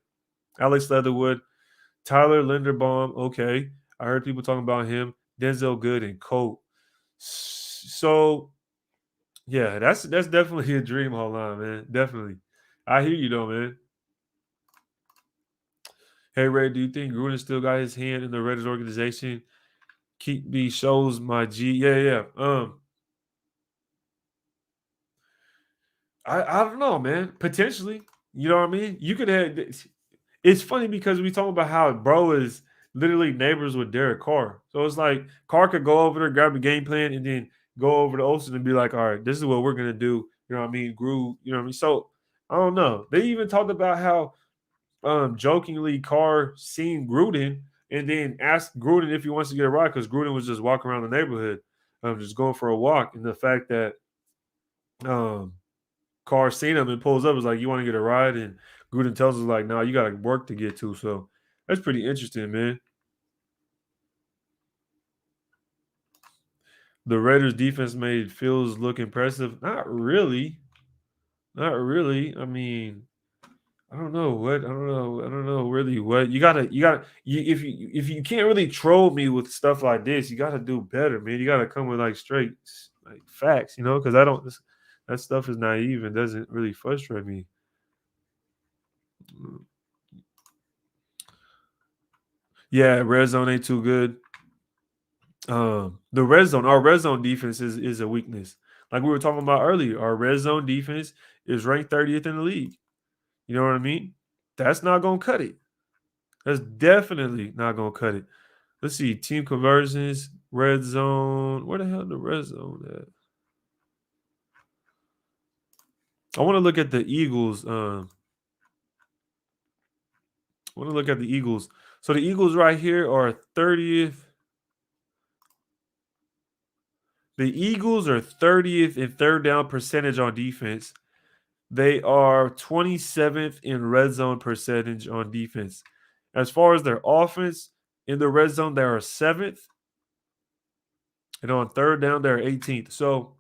Alex Leatherwood, Tyler Linderbaum. Okay, I heard people talking about him. Denzel Good and Colt. So yeah, that's definitely a dream O-line, man. Definitely. I hear you though, man. Hey Ray, do you think Gruden still got his hand in the Raiders organization? Keep me shows my G. Yeah. I don't know, man. Potentially. You know what I mean? You could have it's funny because we talk about how bro is literally neighbors with Derek Carr. So it's like Carr could go over there, grab a game plan, and then go over to Olsen and be like, all right, this is what we're gonna do. You know what I mean? Groove, you know what I mean? So I don't know. They even talked about how jokingly Carr seen Gruden and then asked Gruden if he wants to get a ride because Gruden was just walking around the neighborhood, just going for a walk. And the fact that um, Carr seen him and pulls up is like, "You want to get a ride?" And Gruden tells us like, "No, you got to work to get to." So that's pretty interesting, man. The Raiders' defense made Fields look impressive. Not really. Not really. I mean, I don't know what. I don't know. I don't know really what. If you can't really troll me with stuff like this, you gotta do better, man. You gotta come with like straight like facts, because I don't that stuff is naive and doesn't really frustrate me. Yeah, red zone ain't too good. The red zone, our red zone defense is a weakness. Like we were talking about earlier, our red zone defense is ranked 30th in the league. You know what I mean? That's not gonna cut it. That's definitely not gonna cut it. Let's see, team conversions, red zone. Where the hell the red zone at? I want to look at the Eagles. I want to look at the Eagles. So the Eagles right here are 30th. The Eagles are 30th in third down percentage on defense. They are 27th in red zone percentage on defense. As far as their offense, in the red zone, they are 7th. And on third down, they're 18th. So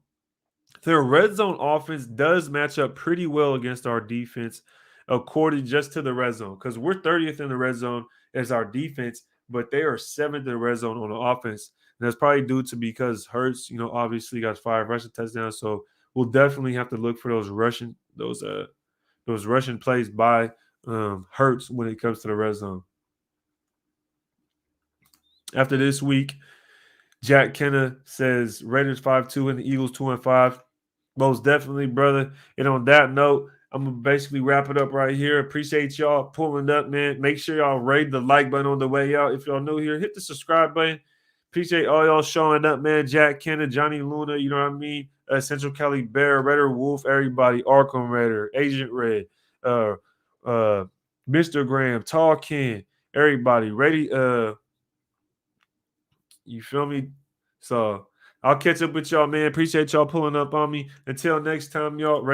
their red zone offense does match up pretty well against our defense, according just to the red zone. Because we're 30th in the red zone as our defense, but they are 7th in the red zone on the offense. And that's probably due to because Hurts, obviously got 5 rushing touchdowns. So we'll definitely have to look for those rushing plays by Hurts when it comes to the red zone. After this week, Jack Kenna says Raiders 5-2 and the Eagles 2-5. Most definitely, brother. And on that note, I'm gonna basically wrap it up right here. Appreciate y'all pulling up, man. Make sure y'all rate the like button on the way out. If y'all new here, hit the subscribe button. Appreciate all y'all showing up, man. Jack Kenna, Johnny Luna, you know what I mean? Central Cali Bear, Raider Wolf, everybody, Arkham Raider, Agent Red, uh, uh, Mr. Graham, Tall Ken, everybody. Ready? You feel me? So I'll catch up with y'all, man. Appreciate y'all pulling up on me. Until next time, y'all.